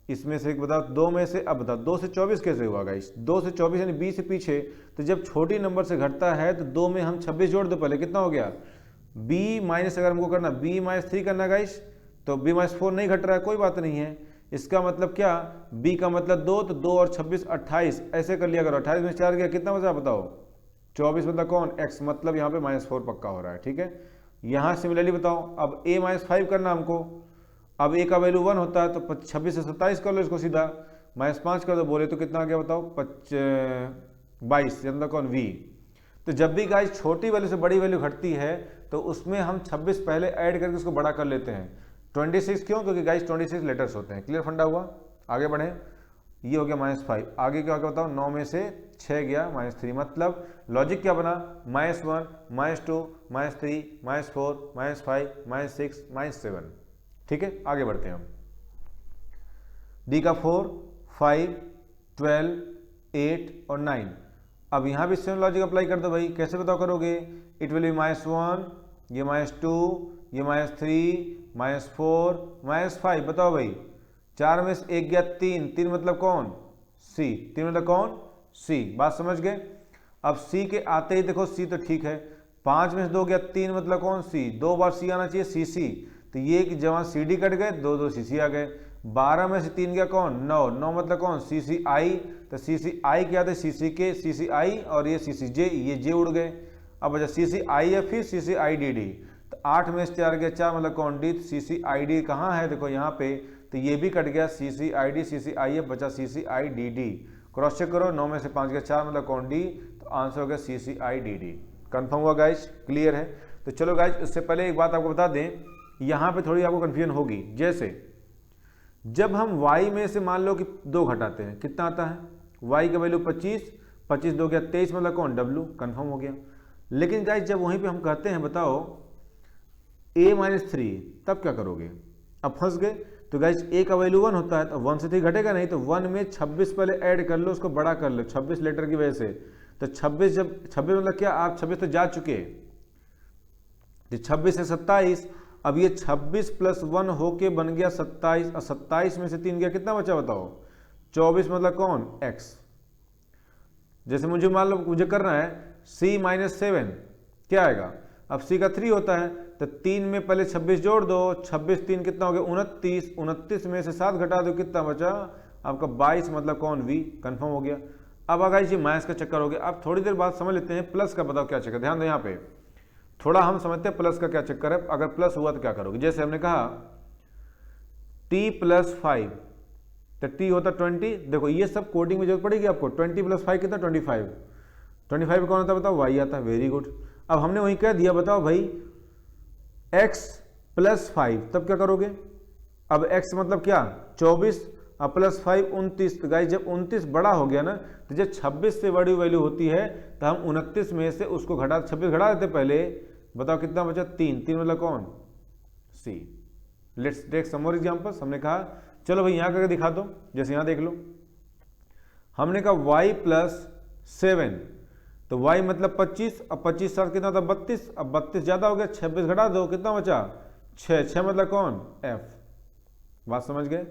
इसमें से एक बताओ, 2 में से, अब बताओ 2 से 24 कैसे हुआ गाइस? 2 से 24 यानी 20 से पीछे, तो जब छोटी नंबर से घटता है तो 2 में हम 26 जोड़ दो पहले, कितना हो गया? b माइनस, अगर हमको करना b माइनस 3 करना गाइस, तो b माइनस 4 नहीं घट रहा है, कोई बात नहीं है। इसका मतलब क्या? b का मतलब 2, तो 2 और 26 28, ऐसे कर लिया करो। 28 में 4 गया, कितना बचा बताओ? 24, मतलब कौन? x, मतलब यहाँ पे -4 पक्का हो रहा है, ठीक है। यहाँ सिमिलरली बताओ, अब a माइनस 5 करना हमको, अब a का वैल्यू 1 होता है, तो 26 से 27 कर लो इसको सीधा, -5 कर दो, बोले तो कितना आ गया बताओ? 22, मतलब कौन? v। तो जब भी गाइस छोटी वैल्यू से बड़ी वैल्यू घटती है तो उसमें हम 26 पहले ऐड करके उसको बड़ा कर लेते हैं। 26 क्यों? क्योंकि गाइस 26 लेटर्स होते हैं। क्लियर फंडा हुआ? आगे बढ़े, ये हो गया -5, आगे क्या होगा बताओ? 9 में से 6 गया, -3, मतलब लॉजिक क्या बना? -1, -2, -3, -4, -5, -6, -7। ठीक है, आगे बढ़ते हैं हम। डी का 4, 5, 12, 8 और 9। अब यहाँ भी सेम लॉजिक अप्लाई कर दो भाई। कैसे बताओ करोगे? इट विल बी -1, ये -2, ये -3, -4, -5। बताओ भाई, 4 में से एक गया, 3, 3 मतलब कौन? सी। 3 मतलब कौन? सी। बात समझ गए? अब सी के आते ही देखो, सी तो ठीक है, 5 में से 2 गया, 3 मतलब कौन? सी। 2 बार सी आना चाहिए, सी सी, तो ये कि जहाँ सी डी कट गए, 2 सी सी आ गए। 12 में से 3 गया, कौन? 9, 9 मतलब कौन? सी सी आई, तो सी सी आई क्या थे? सी सी के, सी सी आई, और ये सी सी जे, ये जे उड़ गए। अब अच्छा, सी सी आई है, फिर सी सी आई डी डी, तो 8 में से 4 गया, 4 मतलब कौन? D. C C I D कहाँ है? देखो यहाँ पे, तो ये भी कट गया, सी C I D, C C I F, बचा C C I D D. Cross check करो, 9 में से 5 गया, 4 मतलब कौन? डी, तो आंसर हो गया सी C I D D. Confirm हुआ गाइज? क्लियर है? तो चलो गाइज, उससे पहले एक बात आपको बता दें, यहाँ पे थोड़ी आपको कन्फ्यूजन होगी। जैसे जब हम y में से मान लो कि 2 घटाते हैं, कितना आता है? y का वैल्यू 25, 25 2 गया 23, मतलब कौन? w। कन्फर्म हो गया। लेकिन गाइज जब वहीं पे हम कहते हैं बताओ a माइनस 3, तब क्या करोगे? अब फंस गए। तो गाइज a का वैल्यू 1 होता है, तो 1 से 3 घटेगा नहीं, तो 1 में 26 पहले ऐड कर लो, उसको बड़ा कर लो 26 लेटर की वजह से। तो 26, जब 26 मतलब क्या? आप 26 तो जा चुके, तो 26 से 27, अब ये 26 + 1 होके बन गया 27, और 27 में से 3 गया, कितना बचा बताओ? 24, मतलब कौन? x। जैसे मुझे मान लो मुझे करना है c - 7, क्या आएगा? अब c का 3 होता है, तो 3 में पहले 26 जोड़ दो, 26 3 कितना हो गया? 29, 29 में से 7 घटा दो, कितना बचा? आपका 22, मतलब कौन? v। कन्फर्म हो गया। अब अगर ये माइनस का चक्कर हो गया, अब थोड़ी देर बाद समझ लेते हैं प्लस का। बताओ क्या चक्कर? ध्यान दो यहाँ पे, थोड़ा हम समझते हैं प्लस का क्या चक्कर है। अगर प्लस हुआ तो क्या करोगे? जैसे हमने कहा t + 5, तो t होता 20। देखो ये सब कोडिंग में जरूरत पड़ेगी आपको। 20 + 5 कितना? 25। 25 कौन होता है बताओ? y आता है। Very good. अब हमने वही कह दिया, बताओ भाई x + 5, तब क्या करोगे? अब x मतलब क्या? 24, अब +5 29। तो गाइस जब 29 बड़ा हो गया ना, तो जब 26 से बड़ी वैल्यू होती है तो हम 29 में से उसको घटा, 26 घटा देते पहले। बताओ कितना बचा? 3, 3 मतलब कौन? C. Let's take some more examples. हमने कहा चलो भाई यहाँ करके दिखा दो। जैसे यहाँ देख लो, हमने कहा y + 7, तो y मतलब 25, अब 25 साथ कितना था? 32, अब 32 ज्यादा हो गया, 26 घटा दो, कितना बचा? 6, 6 मतलब कौन? f। बात समझ गए?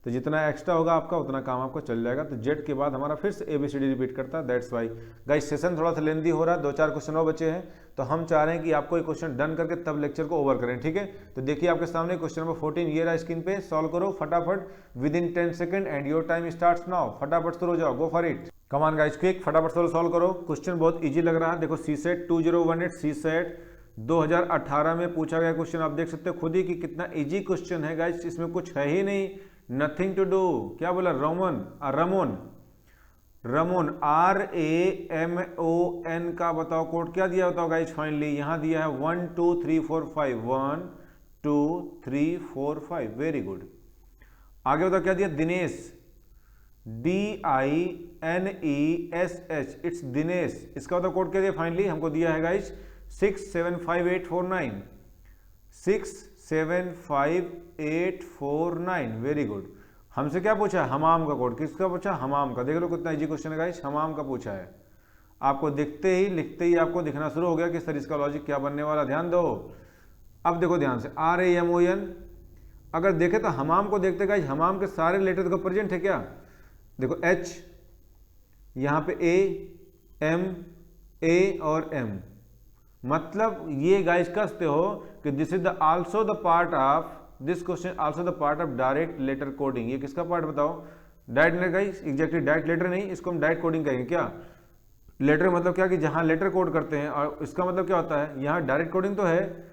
तो जितना एक्स्ट्रा होगा आपका, उतना काम आपको चल जाएगा। तो जेड के बाद हमारा फिर से ABCD रिपीट करता है। दैट्स वाई गाइस सेशन थोड़ा सा लेंदी हो रहा है, 2-4 क्वेश्चन और बचे हैं, तो हम चाह रहे हैं कि आपको एक क्वेश्चन डन करके तब लेक्चर को ओवर करें। ठीक है, तो देखिए आपके सामने क्वेश्चन नंबर 14 ये रहा स्क्रीन पे। सॉल्व करो फटाफट within 10 second and your time starts now. फटाफट शुरू हो जाओ, गो for it. Come on guys quick, फटाफट सॉल्व करो। क्वेश्चन बहुत ईजी लग रहा है। देखो CSET 2018 CSET 2018 में पूछा गया क्वेश्चन। आप देख सकते हो खुद ही कि कितना ईजी क्वेश्चन है गाइस, इसमें कुछ है ही नहीं, नथिंग टू डू। क्या बोला? रमोन RAMON का बताओ कोड क्या दिया बताओ गाइस? फाइनली यहां दिया है 1 2 3 4 5, 1 2 3 4 5। Very good. आगे बताओ क्या दिया? DINESH, it's Dinesh. इसका तो कोड क्या दिया फाइनली हमको दिया है गाइस 675849, 675849। Very good. हमसे क्या पूछा है? हमाम का कोड। किसका पूछा? हमाम का। देख लो कितना इजी क्वेश्चन है गाइस, हमाम का पूछा है। आपको दिखते ही लिखते ही आपको दिखना शुरू हो गया कि सर इसका लॉजिक क्या बनने वाला। ध्यान दो, अब देखो ध्यान से, RAMON। अगर देखे तो हमाम को देखते गाइस, हमाम के सारे लेटर को प्रेजेंट है क्या? देखो H, यहाँ पे A और M, मतलब ये गाइस कसते हो कि this is the also the part of this question, also the part of direct letter coding. ये किसका पार्ट बताओ? Direct letter guys, exactly direct letter नहीं, इसको हम डायरेक्ट कोडिंग कहेंगे। क्या लेटर मतलब क्या कि जहां लेटर कोड करते हैं, और इसका मतलब क्या होता है, यहाँ डायरेक्ट कोडिंग तो है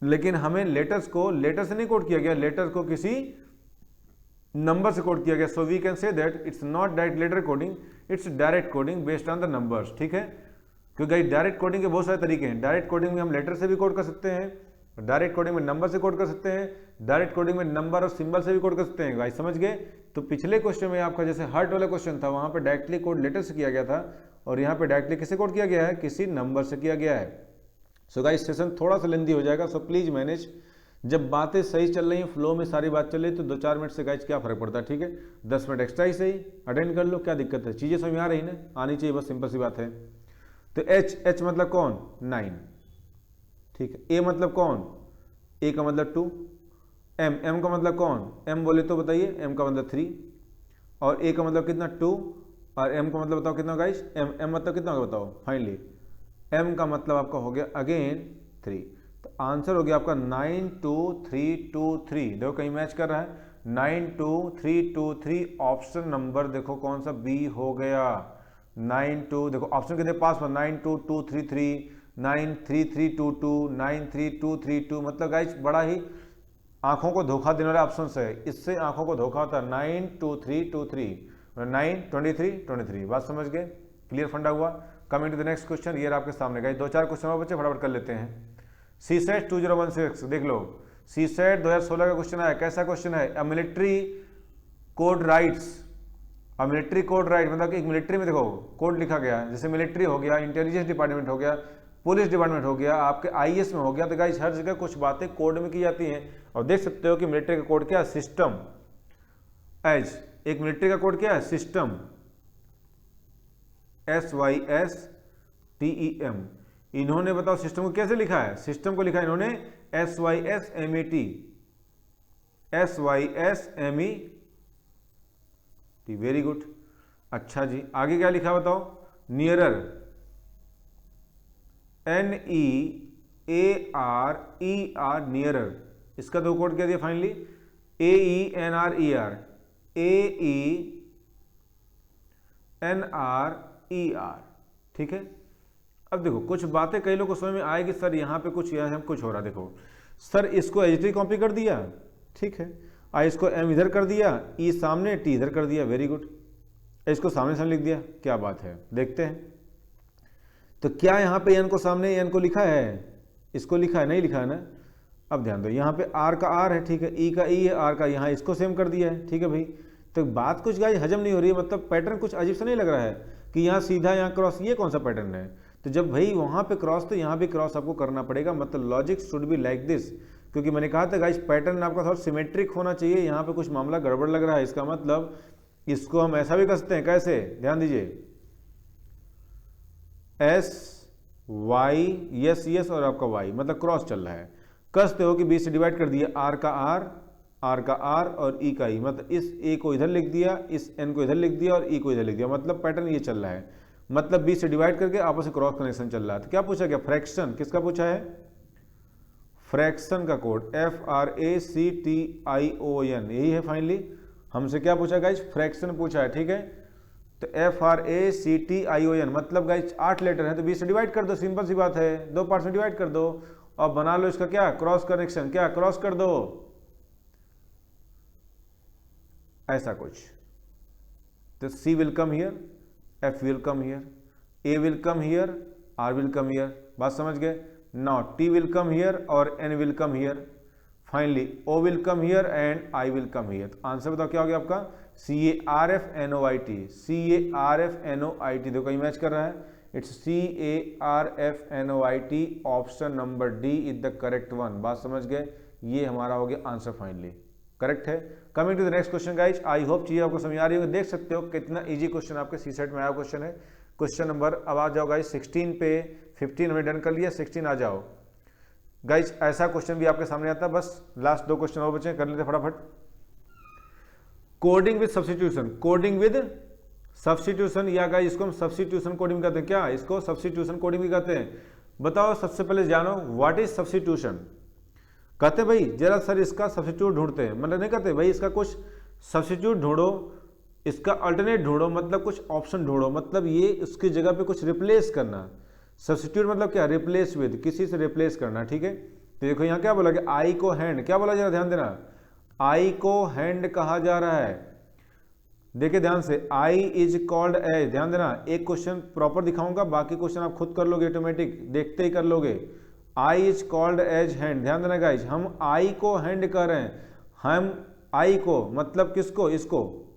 लेकिन हमें लेटर्स को लेटर से नहीं कोड किया गया, लेटर को किसी नंबर से कोड किया गया। So we can say that it's not direct letter coding, it's direct coding based on the numbers. ठीक है, क्योंकि डायरेक्ट कोडिंग के बहुत सारे तरीके हैं। डायरेक्ट कोडिंग में हम लेटर से भी कोड कर सकते हैं, डायरेक्ट कोडिंग में नंबर से कोड कर सकते हैं, डायरेक्ट कोडिंग में नंबर और सिंबल से भी कोड कर सकते हैं। गाइस समझ गए? तो पिछले क्वेश्चन में आपका जैसे हर्ट वाला क्वेश्चन था, वहां पे डायरेक्टली कोड लेटर से किया गया था, और यहाँ पे डायरेक्टली किससे कोड किया गया है? किसी नंबर से किया गया है। सो गाइस सेशन थोड़ा सा लेंदी हो जाएगा, सो प्लीज मैनेज। जब बातें सही चल रही हैं, फ्लो में सारी बात चल रही है, तो 2-4 मिनट से गाइस क्या फर्क पड़ता है? ठीक है, 10 मिनट एक्स्ट्रा ही सही अटेंड कर लो, क्या दिक्कत है? चीजें समझ में आ रही ना, आनी चाहिए, बस सिंपल सी बात है। तो H मतलब कौन? 9। ठीक है, A मतलब कौन? A का मतलब 2। M का मतलब कौन? M बोले तो बताइए, M का मतलब 3, और A का मतलब कितना? 2, और M का मतलब बताओ कितना गाइस? M मतलब कितना होगा बताओ फाइनली? M का मतलब आपका हो गया अगेन 3। तो आंसर हो गया आपका 92323। देखो कहीं मैच कर रहा है, 92323। ऑप्शन नंबर देखो कौन सा? B हो गया। 92, देखो ऑप्शन कितने पास में? 92233, 93322, 93232। मतलब गाइस बड़ा ही आंखों को धोखा देने वाला ऑप्शन है, इससे आंखों को धोखा होता है। 92323, 92323। बात समझ गए? क्लियर फंडा हुआ? Coming to the next question, ये आपके सामने गाइस 2-4 क्वेश्चन और बच्चे फटाफट कर लेते हैं। CSET 2016 देख लो, CSET 2016 का क्वेश्चन है। कैसा क्वेश्चन है? A military code rights, a military code right मतलब एक मिलिट्री में देखो कोड लिखा गया है, जैसे मिलिट्री हो गया, इंटेलिजेंस डिपार्टमेंट हो गया, पुलिस डिपार्टमेंट हो गया, आपके IAS में हो गया। तो गाइस हर जगह कुछ बातें कोड में की जाती हैं, और देख सकते हो कि मिलिट्री का कोड क्या है? सिस्टम। एज एक मिलिट्री का कोड क्या है? System, SYSTEM। इन्होंने बताओ सिस्टम को कैसे लिखा है? सिस्टम को लिखा है इन्होंने SYSMET। Very good. अच्छा जी, आगे क्या लिखा बताओ? Nearer, NEARER, nearer. इसका दो कोड क्या दिया फाइनली? AENRER, AENRER। ठीक है, अब देखो कुछ बातें कई लोगों को समझ में आएगी, सर यहाँ पे कुछ कुछ हो रहा है। देखो सर इसको HT कॉपी कर दिया, ठीक है, इसको M इधर कर दिया, E सामने, T इधर कर दिया। Very good. इसको सामने सामने लिख दिया, क्या बात है? देखते हैं तो क्या यहाँ पे N को सामने N को लिखा है? इसको लिखा है? नहीं लिखा है ना। अब ध्यान दो, यहाँ पे R का R है, ठीक है, E का E है, R का यहाँ इसको सेम कर दिया है। ठीक है भाई, तो बात कुछ गाइस हजम नहीं हो रही है, मतलब पैटर्न कुछ अजीब सा नहीं लग रहा है कि यहाँ सीधा यहाँ क्रॉस, ये कौन सा पैटर्न है? तो जब भाई वहाँ पे क्रॉस तो यहाँ भी क्रॉस आपको करना पड़ेगा, मतलब logic should be like this. क्योंकि मैंने कहा था गाइस पैटर्न आपका थोड़ा सिमेट्रिक होना चाहिए, यहाँ पे कुछ मामला गड़बड़ लग रहा है। इसका मतलब इसको हम ऐसा भी कर सकते हैं, कैसे? ध्यान दीजिए, SY, यस और आपका Y, मतलब क्रॉस चल रहा है। कसते हो कि 20 से डिवाइड कर दिया, R का R का R और E का E, मतलब इस A को इधर लिख दिया, इस N को इधर लिख दिया और E को इधर लिख दिया, मतलब पैटर्न ये चल रहा है। मतलब 20 से डिवाइड करके आपस में क्रॉस कनेक्शन चल रहा है। तो क्या पूछा गया? फ्रैक्शन। किसका पूछा है? फ्रैक्शन का कोड FRACTION, यही है फाइनली। हमसे क्या पूछा गाइस? फ्रैक्शन पूछा है। ठीक है, तो FRACTION मतलब गाइस 8 लेटर है, तो 20 से डिवाइड कर दो, सिंपल सी बात है, 2 पार्ट्स में डिवाइड कर दो और बना लो इसका क्या? Cross connection. क्या? क्रॉस कर दो, ऐसा कुछ। तो C will come here, F will come here, A will come here, R will come here. बात समझ गए? Now T will come here और N will come here. Finally O will come here and I will come here. तो answer बताओ क्या हो गया आपका? CARFNOIT, CARFNOIT, देखो कहीं मैच कर रहा है, it's CARFNOIT, option number D is the correct one. बात समझ गए, ये हमारा हो गया आंसर फाइनली करेक्ट है। Coming to the next question guys, I hope चीजें आपको समझ आ रही होगी। देख सकते हो कितना इजी क्वेश्चन आपके सी सेट में आया क्वेश्चन है। क्वेश्चन नंबर अब आ जाओ गाइज 16 पे, 15 हमने डन कर लिया, 16 आ जाओ गाइज। ऐसा क्वेश्चन भी आपके सामने आता है, बस लास्ट 2 क्वेश्चन और बचे, कर लेते फटाफट। Coding with substitution, coding with substitution, yeah guys इसको हम सब्स्टिट्यूशन कोडिंग कहते हैं क्या, इसको सब्स्टिट्यूशन कोडिंग भी कहते हैं। बताओ सबसे पहले जानो व्हाट इज सब्स्टिट्यूशन। कहते भाई जरा सर इसका सब्स्टिट्यूट ढूंढते हैं, मतलब नहीं कहते भाई इसका कुछ सब्स्टिट्यूट ढूंढो, इसका अल्टरनेट ढूंढो, मतलब कुछ ऑप्शन ढूंढो, मतलब ये उसकी जगह पे कुछ रिप्लेस करना। सब्स्टिट्यूट मतलब क्या, रिप्लेस विद, किसी से रिप्लेस करना, ठीक है। तो देखो यहाँ क्या बोला कि आई को हैंड, क्या बोला जरा ध्यान देना, आई को हैंड कहा जा रहा है। देखिए ध्यान से, आई इज कॉल्ड एज, ध्यान देना, एक क्वेश्चन प्रॉपर दिखाऊंगा, बाकी क्वेश्चन आप खुद कर लोगे, ऑटोमेटिक देखते ही कर लोगे। I is called as hand, ध्यान देना गाइज, हम आई को हैंड कर रहे हैं, हम आई को मतलब किसको, इसको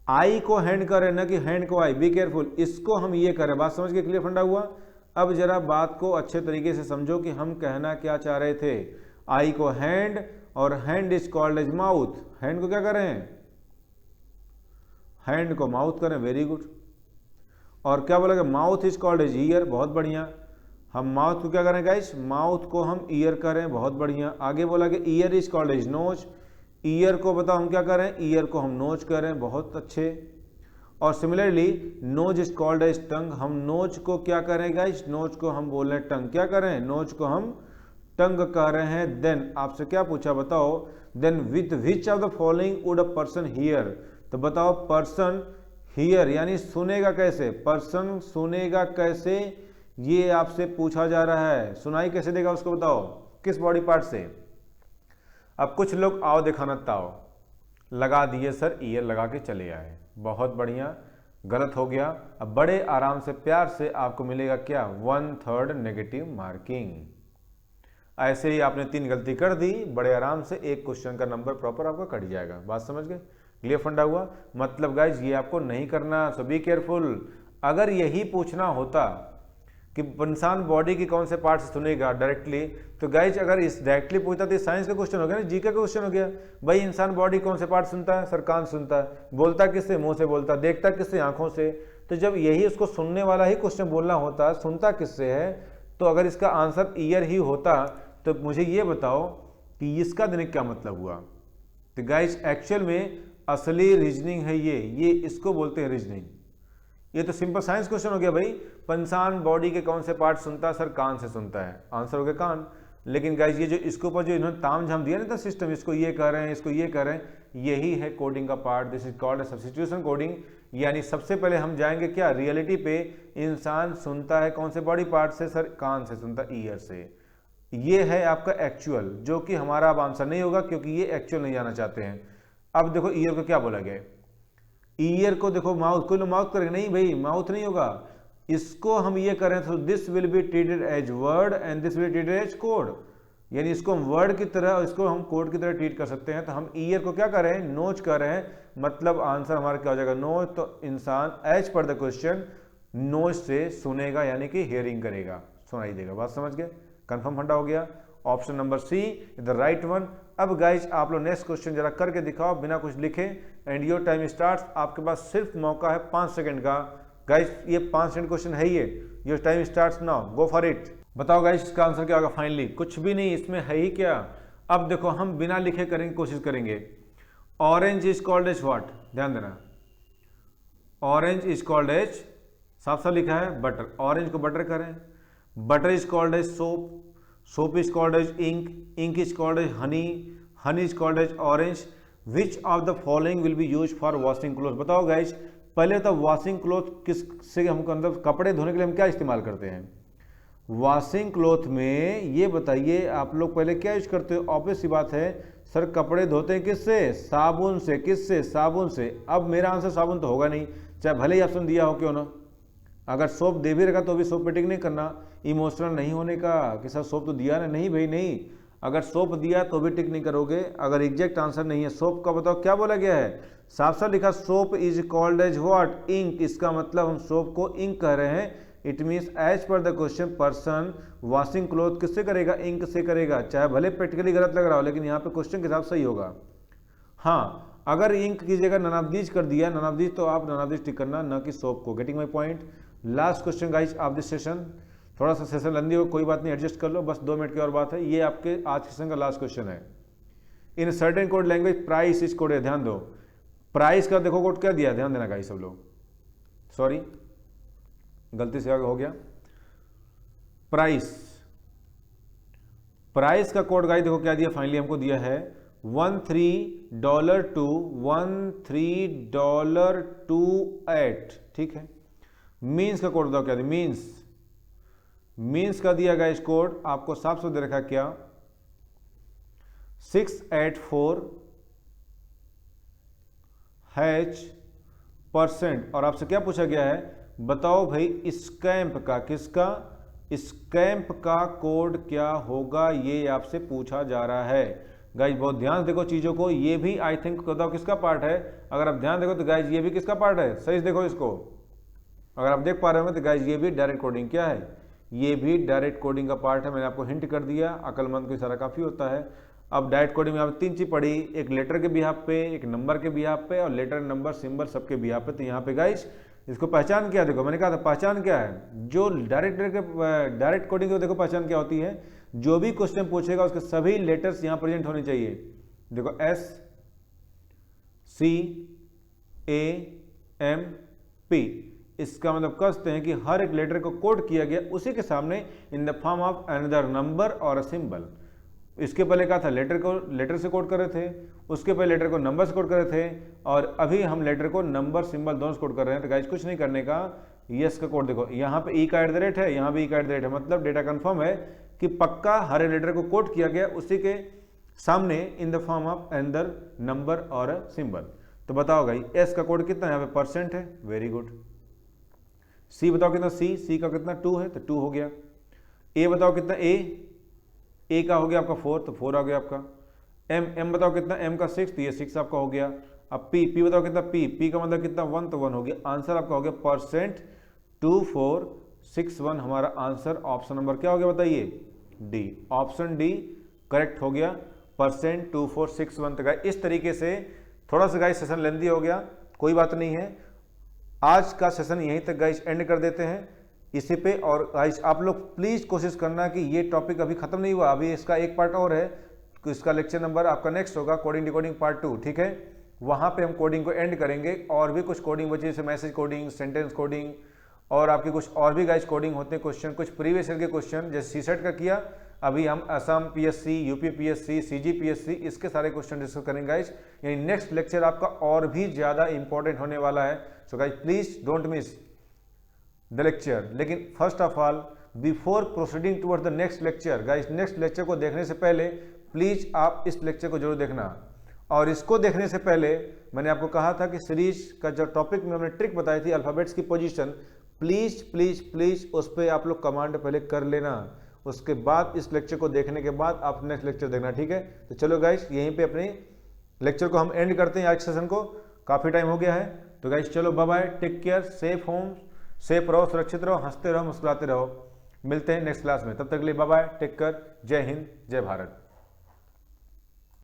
आई को हैंड कर रहे हैं, ना कि हैंड को आई, बी केयरफुल, इसको हम ये कर रहे हैं। बात समझ के क्लियर फंडा हुआ। अब जरा बात को अच्छे तरीके से समझो कि हम कहना क्या चाह रहे थे। आई को हैंड और hand is called as mouth, hand को क्या कर रहे हैं, हैंड को माउथ करें, वेरी गुड। और क्या बोला कि mouth is called as ear, बहुत बढ़िया। हम माउथ को क्या करें गाइस, माउथ को हम ईयर करें, बहुत बढ़िया। आगे बोला कि ear is called as nose, ear को बताओ हम क्या करें, ईयर को हम नोज करें, बहुत अच्छे। और similarly nose is called as tongue, हम नोज को क्या करें गाइस, नोज को हम बोल रहे हैं टंग, क्या करें, नोज को हम टंग कह रहे हैं। देन आपसे क्या पूछा बताओ, then with which of the following would a person hear, तो बताओ पर्सन हियर यानी सुनेगा कैसे, पर्सन सुनेगा कैसे, ये आपसे पूछा जा रहा है। सुनाई कैसे देगा उसको बताओ, किस बॉडी पार्ट से। अब कुछ लोग आओ दिखाना ताओ लगा दिए सर, ईयर लगा के चले आए, बहुत बढ़िया, गलत हो गया। अब बड़े आराम से प्यार से आपको मिलेगा क्या, 1/3 नेगेटिव मार्किंग। ऐसे ही आपने 3 गलती कर दी, बड़े आराम से एक क्वेश्चन का नंबर प्रॉपर आपका कट जाएगा। बात समझ गए, क्लियर फंडा हुआ। मतलब गाइज ये आपको नहीं करना, सो बी केयरफुल। अगर यही पूछना होता कि इंसान बॉडी की कौन से पार्ट से सुनेगा डायरेक्टली, तो गाइज अगर इस डायरेक्टली पूछता तो साइंस का क्वेश्चन हो गया ना, जी का क्वेश्चन हो गया। भाई इंसान बॉडी कौन से पार्ट सुनता है, सर कान सुनता है, बोलता किससे, मुंह से बोलता, देखता किससे, आंखों से। तो जब यही उसको सुनने वाला ही क्वेश्चन बोलना होता, सुनता किससे है, तो अगर इसका आंसर ईयर ही होता तो मुझे ये बताओ कि इसका देने क्या मतलब हुआ। तो गाइज एक्चुअल में असली रीजनिंग है ये इसको बोलते हैं रीजनिंग। ये तो सिंपल साइंस क्वेश्चन हो गया भाई, इंसान बॉडी के कौन से पार्ट सुनता है, सर कान से सुनता है, आंसर हो गया कान। लेकिन गाइज ये जो इसके ऊपर जो इन्होंने ताम झाम दिया ना था सिस्टम, इसको ये कर रहे हैं, इसको ये कर रहे हैं, यही है कोडिंग का part. This is called substitution coding. यानी सबसे पहले हम जाएंगे क्या, रियलिटी पे। इंसान सुनता है कौन से बॉडी पार्ट से, सर कान से सुनता है, ईयर से। ये है आपका एक्चुअल, जो कि हमारा अब आंसर नहीं होगा क्योंकि ये एक्चुअल नहीं जाना चाहते हैं। अब देखो ईयर को क्या बोला गया, ईयर को देखो माउथ, कोई लोग माउथ करेंगे, नहीं भाई माउथ नहीं होगा, इसको हम ये करें तो this will be treated as word and this will be treated as code. यानी इसको हम वर्ड की तरह और इसको हम कोड की तरह ट्रीट कर सकते हैं। तो हम ईयर को क्या कर रहे हैं, नोच कर रहे हैं, मतलब आंसर हमारा क्या हो जाएगा, नोच। तो इंसान एज पर द क्वेश्चन नोच से सुनेगा, यानी कि हियरिंग करेगा, सुनाई देगा। बात समझ गए, कंफर्म फंडा हो गया। Option number C is the right one. अब गाइज आप लोग नेक्स्ट क्वेश्चन जरा करके दिखाओ बिना कुछ लिखे, एंड योर टाइम स्टार्ट्स। आपके पास सिर्फ मौका है 5 सेकंड का। गाइज ये 5 सेकंड क्वेश्चन है ये, your time starts now, go for it. बताओ गाइज इसका आंसर क्या होगा फाइनली, कुछ भी नहीं, इसमें है ही क्या। अब देखो हम बिना लिखे करेंगे, कोशिश करेंगे। Orange is called as what, ध्यान देना, ऑरेंज इज कॉल्ड एज, साफ साफ लिखा है बटर, ऑरेंज को बटर करें। Butter is called as soap, soap is called as ink, ink is called as honey, honey is called as orange. Which of the following will be used for washing clothes? बताओ guys, पहले तो washing cloth किस से हम मतलब कपड़े धोने के लिए हम क्या इस्तेमाल करते हैं, वॉशिंग क्लोथ में ये बताइए आप लोग पहले क्या यूज करते हो। ऑब्वियस सी बात है सर, कपड़े धोते हैं किससे, साबुन से। किससे, साबुन से। अब मेरा आंसर साबुन तो होगा नहीं, चाहे भले ही ऑप्शन दिया हो क्यों ना। अगर सोप दे भी रखा तो भी सोप पे टिक नहीं करना, इमोशनल नहीं होने का कि सर सोप तो दिया ना, नहीं भाई नहीं। अगर सोप दिया तो भी टिक नहीं करोगे, अगर एग्जैक्ट आंसर नहीं है सोप का बताओ क्या बोला गया है, साफ साफ लिखा soap is called as what, ink. इसका मतलब हम सोप को इंक कह रहे हैं। It means as per the question person washing cloth किससे करेगा, इंक से करेगा। चाहे भले प्रैक्टिकली गलत लग रहा हो लेकिन यहाँ पे क्वेश्चन के हिसाब सही होगा। हाँ अगर इंक की जगह नन ऑफ दीज कर दिया, नन ऑफ दीज, तो आप नन ऑफ दीज टिक करना, न कि सोप को। Getting my point. Last question guys of this session. थोड़ा सा सेशन लंबी हो, कोई बात नहीं, एडजस्ट कर लो, बस 2 मिनट की और बात है। ये आपके आज के सेशन का लास्ट क्वेश्चन है। In certain code language price is code है, ध्यान दो। प्राइस का देखो कोड क्या दिया, ध्यान देना गाइस सब लोग, सॉरी गलती से हो गया। प्राइस का कोड गाइस देखो क्या दिया, फाइनली हमको दिया है $13 to $13.28, ठीक है। मीन्स का कोड बताओ क्या दिया, मीन्स का दिया गाइस कोड आपको साफ साफ दे रखा क्या, 684% और आपसे क्या पूछा गया है, बताओ भाई स्कैम्प का, किसका, स्कैम्प का कोड क्या होगा, ये आपसे पूछा जा रहा है। गाइज बहुत ध्यान से देखो चीजों को, ये भी आई थिंक बताओ किसका पार्ट है। अगर आप ध्यान देखो तो गाइज ये भी किसका पार्ट है, सही से देखो इसको, अगर आप देख पा रहे हो तो गाइज ये भी डायरेक्ट कोडिंग क्या है, ये भी डायरेक्ट कोडिंग का पार्ट है। मैंने आपको हिंट कर दिया, अकलमंद को इशारा काफी होता है। अब डायरेक्ट कोडिंग में आपने 3 चीज पढ़ी, एक लेटर के बिहाफ पे, एक नंबर के बिहाफ पे और लेटर नंबर सिंबल सबके बिहाफ पे। तो यहाँ पे गाइज इसको पहचान क्या, देखो मैंने कहा था पहचान क्या है, जो डायरेक्ट कोडिंग को देखो पहचान क्या होती है, जो भी क्वेश्चन पूछेगा उसके सभी लेटर्स यहां प्रेजेंट होने चाहिए। देखो S C A M P, इसका मतलब कहते हैं कि हर एक लेटर को कोड किया गया उसी के सामने इन the form of another number और अ सिंबल। इसके पहले क्या था, लेटर को लेटर से कोड कर रहे थे, उसके पहले लेटर को नंबर से कोड कर रहे थे, और अभी हम लेटर को नंबर सिंबल दोनों से कोड कर रहे हैं। तो गाइस कुछ नहीं करने का, यस का कोड देखो यहाँ पे ई का @ है, यहाँ भी ई का @ है, मतलब डेटा कंफर्म है कि पक्का हर लेटर को कोड किया गया उसी के सामने इन the form of another number और सिंबल। तो बताओ भाई एस का कोड कितना है, यहाँ पे परसेंट है, वेरी गुड। सी बताओ कितना, सी का कितना 2 है तो 2 हो गया। ए बताओ कितना, ए का हो गया आपका 4 तो 4 आ गया आपका। एम बताओ कितना, एम का 6 तो ये 6 आपका हो गया। अब पी बताओ कितना, पी का मतलब कितना 1 तो 1 हो गया। आंसर आपका हो गया %2461, हमारा आंसर ऑप्शन नंबर क्या हो गया बताइए, डी, ऑप्शन डी करेक्ट हो गया, %2461 तक। इस तरीके से थोड़ा सा गाइस सेशन लेंदी हो गया, कोई बात नहीं है, आज का सेशन यहीं तक गाइस एंड कर देते हैं इसी पे। और गाइस आप लोग प्लीज कोशिश करना कि ये टॉपिक अभी खत्म नहीं हुआ, अभी इसका एक पार्ट और है, इसका लेक्चर नंबर आपका नेक्स्ट होगा कोडिंग डिकोडिंग पार्ट 2, ठीक है। वहां पे हम कोडिंग को एंड करेंगे, और भी कुछ कोडिंग बची जैसे मैसेज कोडिंग, सेंटेंस कोडिंग, और आपकी कुछ और भी गाइस कोडिंग होते हैं क्वेश्चन, कुछ प्रीवियस ईयर के क्वेश्चन जैसे सीसेट का किया, अभी हम Assam PSC, UP PSC, CG PSC, इसके सारे क्वेश्चन डिस्कस करेंगे गाइस। यानी नेक्स्ट लेक्चर आपका और भी ज्यादा इंपॉर्टेंट होने वाला है। So guys please don't miss the lecture. लेकिन first of all before proceeding toward the next lecture, guys next lecture को देखने से पहले प्लीज आप इस लेक्चर को जरूर देखना। और इसको देखने से पहले मैंने आपको कहा था कि सीरीज का जो टॉपिक में हमने ट्रिक बताई थी अल्फाबेट्स की पोजीशन, प्लीज प्लीज प्लीज उस पर आप लोग कमांड पहले कर लेना, उसके बाद इस लेक्चर को देखने के बाद आप नेक्स्ट लेक्चर देखना, ठीक है। तो चलो गाइस यहीं पे अपने लेक्चर को हम एंड करते हैं, आज सेशन को काफी टाइम हो गया है। तो गाइस चलो bye bye, take care, safe home, safe रहो, सुरक्षित रहो, हंसते रहो, मुस्कुराते रहो। मिलते हैं नेक्स्ट क्लास में, तब तक के लिए बाय बाय, टेक केयर, जय हिंद, जय भारत।